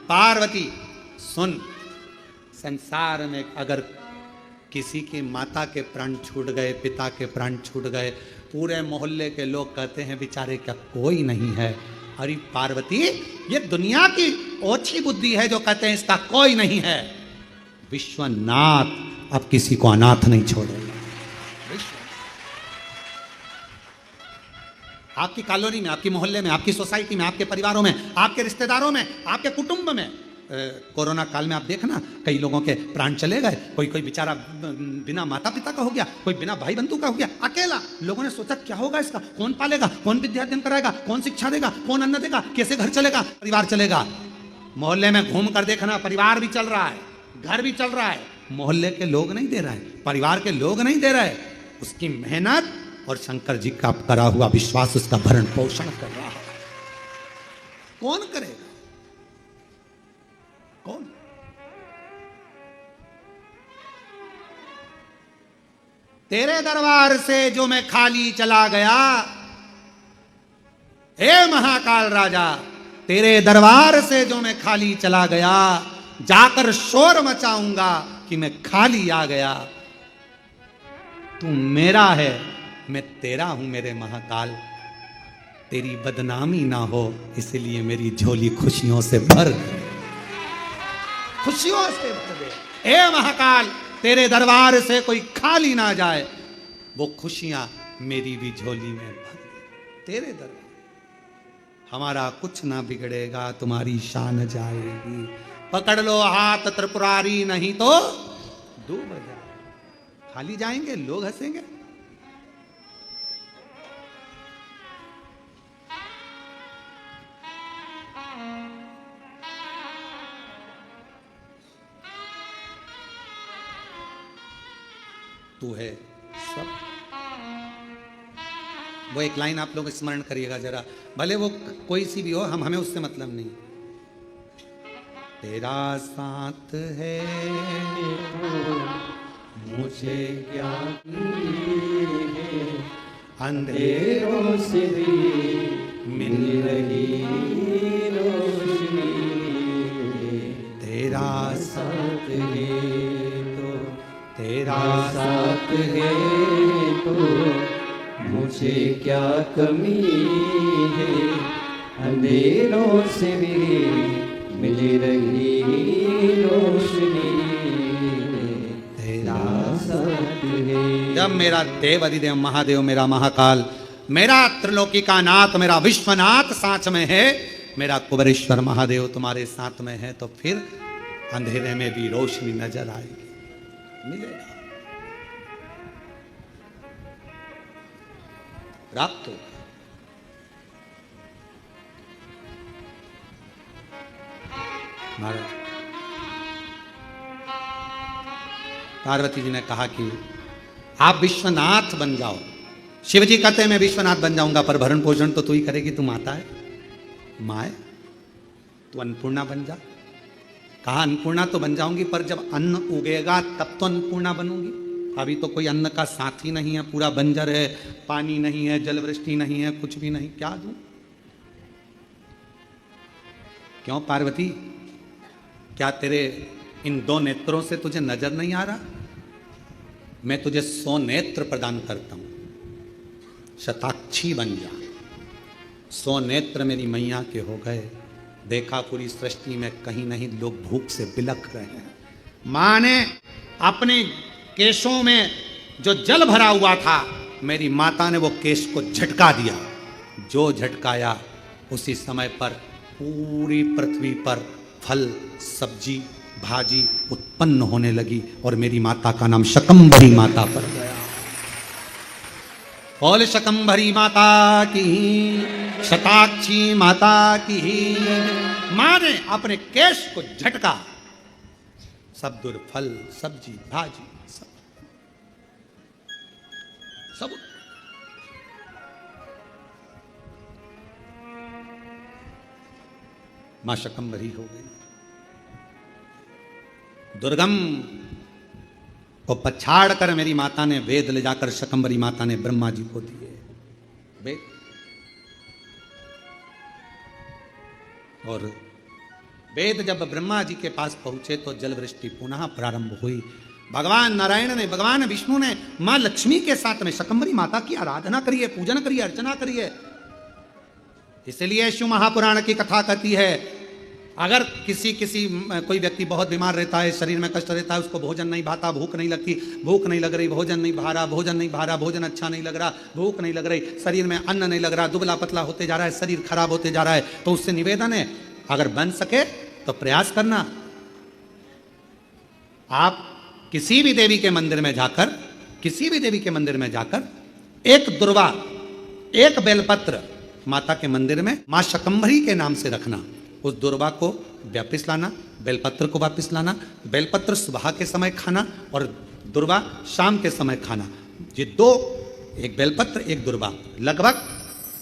पार्वती सुन, संसार में अगर किसी की माता के प्राण छूट गए, पिता के प्राण छूट गए, पूरे मोहल्ले के लोग कहते हैं बेचारे क्या कोई नहीं है। अरे पार्वती, ये दुनिया की ओछी बुद्धि है जो कहते हैं इसका कोई नहीं है। विश्वनाथ अब किसी को अनाथ नहीं छोड़ेगा। आपकी कॉलोनी में, आपकी मोहल्ले में, आपकी सोसाइटी में, आपके परिवारों में, आपके रिश्तेदारों में, आपके कुटुंब में, कोरोना काल में आप देखना कई लोगों के प्राण चले गए। कोई कोई बेचारा बिना माता पिता का हो गया, कोई बिना भाई बंधु का हो गया, अकेला। लोगों ने सोचा क्या होगा इसका, कौन पालेगा, कौन विद्याध्ययन कराएगा, कौन शिक्षा देगा, कौन अन्न देगा, कैसे घर चलेगा, परिवार चलेगा। मोहल्ले में घूम कर देखना, परिवार भी चल रहा है, घर भी चल रहा है। मोहल्ले के लोग नहीं दे रहे हैं, परिवार के लोग नहीं दे रहे। उसकी मेहनत और शंकर जी का करा हुआ विश्वास उसका भरण पोषण कर रहा है। कौन करेगा? कौन? तेरे दरबार से जो मैं खाली चला गया, हे महाकाल राजा, तेरे दरबार से जो मैं खाली चला गया, जाकर शोर मचाऊंगा कि मैं खाली आ गया। तू मेरा है, मैं तेरा हूं मेरे महाकाल। तेरी बदनामी ना हो इसलिए मेरी झोली खुशियों से भर दे, खुशियों से भर दे। हे महाकाल, तेरे दरबार से कोई खाली ना जाए, वो खुशियां मेरी भी झोली में भर दे। तेरे दरबार हमारा कुछ ना बिगड़ेगा, तुम्हारी शान जाएगी। पकड़ लो हाथ त्रिपुरारी, नहीं तो डूब जाए। खाली जाएंगे, लोग हंसेंगे। तू है सब। वो एक लाइन आप लोग स्मरण करिएगा जरा, भले वो कोई सी भी हो, हमें उससे मतलब नहीं। तेरा साथ है मुझे क्या अंधेरों से मिल रही रोशनी। तेरा साथ है तो, तेरा साथ है तो मुझे क्या कमी है। अंधेरों से भी मिल रही रोशनी, तेरा साथ है। जब मेरा देव अधिदेव महादेव, मेरा महाकाल, मेरा त्रिलोकी का नाथ, मेरा विश्वनाथ साथ में है, मेरा कुबेरेश्वर महादेव तुम्हारे साथ में है, तो फिर अंधेरे में भी रोशनी नजर आएगी, मिलेगा, प्राप्त होगा। महाराज पार्वती जी ने कहा कि आप विश्वनाथ बन जाओ। शिव जी कहते हैं मैं विश्वनाथ बन जाऊंगा, पर भरण पोषण तो तू ही करेगी, तू माता है, माँ है, तू अन्नपूर्णा बन जा। कहा अन्नपूर्णा तो बन जाऊंगी, पर जब अन्न उगेगा तब तो अन्नपूर्णा बनूंगी। अभी तो कोई अन्न का साथी नहीं है, पूरा बंजर है, पानी नहीं है, जलवृष्टि नहीं है, कुछ भी नहीं, क्या दूं? क्यों पार्वती, क्या तेरे इन 2 नेत्रों से तुझे नजर नहीं आ रहा? मैं तुझे 100 नेत्र प्रदान करता हूं, शताक्षी बन जा। 100 नेत्र मेरी मैया के हो गए, देखा पूरी सृष्टि में कहीं नहीं लोग भूख से बिलख रहे हैं। मां ने अपने केशों में जो जल भरा हुआ था, मेरी माता ने वो केश को झटका दिया। जो झटकाया उसी समय पर पूरी पृथ्वी पर फल, सब्जी, भाजी उत्पन्न होने लगी और मेरी माता का नाम शकंभरी माता पड़ गया। बोल शकंभरी माता की, शताक्षी माता की। मां ने अपने केश को झटका, सब दूर फल, सब्जी, भाजी सब मां शकंभरी हो गई। दुर्गम को पछाड़ कर मेरी माता ने वेद ले जाकर शकंभरी माता ने ब्रह्मा जी को दिए वेद। और वेद जब ब्रह्मा जी के पास पहुंचे तो जल वृष्टि पुनः प्रारंभ हुई। भगवान नारायण ने, भगवान विष्णु ने मां लक्ष्मी के साथ में शकंभरी माता की आराधना करिए, पूजन करिए, अर्चना करिए। इसलिए शिव महापुराण की कथा कहती है, अगर किसी कोई व्यक्ति बहुत बीमार रहता है, शरीर में कष्ट रहता है, उसको भोजन नहीं भाता, भूख नहीं लगती, भूख नहीं लग रही, भोजन नहीं भा रहा, भोजन नहीं भा रहा, भोजन अच्छा नहीं लग रहा, भूख नहीं लग रही, शरीर में अन्न नहीं लग रहा, दुबला पतला होते जा रहा है, शरीर खराब होते जा रहा है, तो उससे निवेदन है, अगर बन सके तो प्रयास करना। आप किसी भी देवी के मंदिर में जाकर, एक दुर्वा, एक बेलपत्र माता के मंदिर में मां शकंभरी के नाम से रखना। उस दुर्वा को वापिस लाना, बेलपत्र को वापिस लाना। बेलपत्र सुबह के समय खाना और दुर्वा शाम के समय खाना। ये 2, एक बेलपत्र एक दुर्वा, लगभग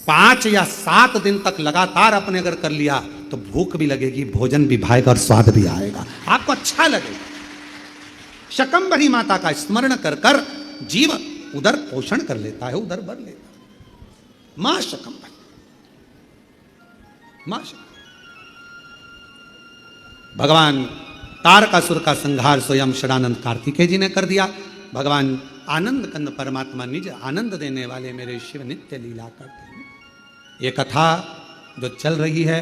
5 या 7 दिन तक लगातार आपने अगर कर लिया तो भूख भी लगेगी, भोजन भी भाएगा और स्वाद भी आएगा, आपको अच्छा लगेगा। शकंभरी माता का स्मरण कर कर जीव उधर पोषण कर लेता है, उधर भर लेता है। मां शकंभरी, मां शकंभरी। भगवान तारकासुर का संहार स्वयं षडानंद कार्तिकेय जी ने कर दिया। भगवान आनंद कंद परमात्मा निज आनंद देने वाले मेरे शिव नित्य लीला करते हैं। ये कथा जो चल रही है,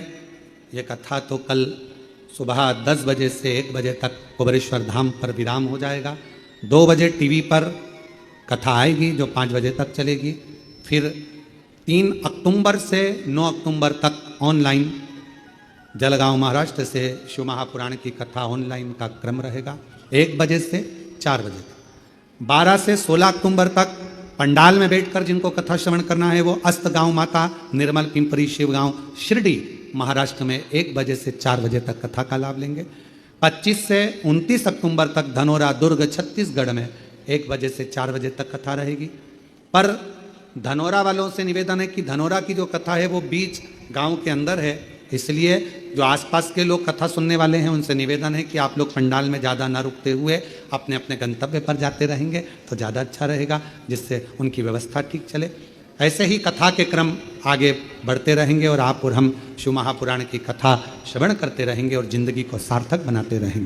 ये कथा तो कल सुबह 10 बजे से 1 बजे तक कुबेरेश्वर धाम पर विराम हो जाएगा। 2 बजे टीवी पर कथा आएगी जो 5 बजे तक चलेगी। फिर 3 अक्टूबर से 9 अक्टूबर तक ऑनलाइन जलगांव महाराष्ट्र से शिव महापुराण की कथा ऑनलाइन का क्रम रहेगा 1 बजे से 4 बजे तक। 12 से 16 अक्टूबर तक पंडाल में बैठकर जिनको कथा श्रवण करना है वो अस्तगांव माता, निर्मल पिंपरी शिवगांव, शिरडी महाराष्ट्र में 1 बजे से 4 बजे तक कथा का लाभ लेंगे। 25 से 29 अक्टूबर तक धनोरा, दुर्ग, छत्तीसगढ़ में 1 बजे से 4 बजे तक कथा रहेगी। पर धनोरा वालों से निवेदन है कि धनोरा की जो कथा है वो बीच गांव के अंदर है, इसलिए जो आसपास के लोग कथा सुनने वाले हैं उनसे निवेदन है कि आप लोग पंडाल में ज़्यादा ना रुकते हुए अपने अपने गंतव्य पर जाते रहेंगे तो ज़्यादा अच्छा रहेगा, जिससे उनकी व्यवस्था ठीक चले। ऐसे ही कथा के क्रम आगे बढ़ते रहेंगे और आप और हम शिव महापुराण की कथा श्रवण करते रहेंगे और जिंदगी को सार्थक बनाते रहेंगे।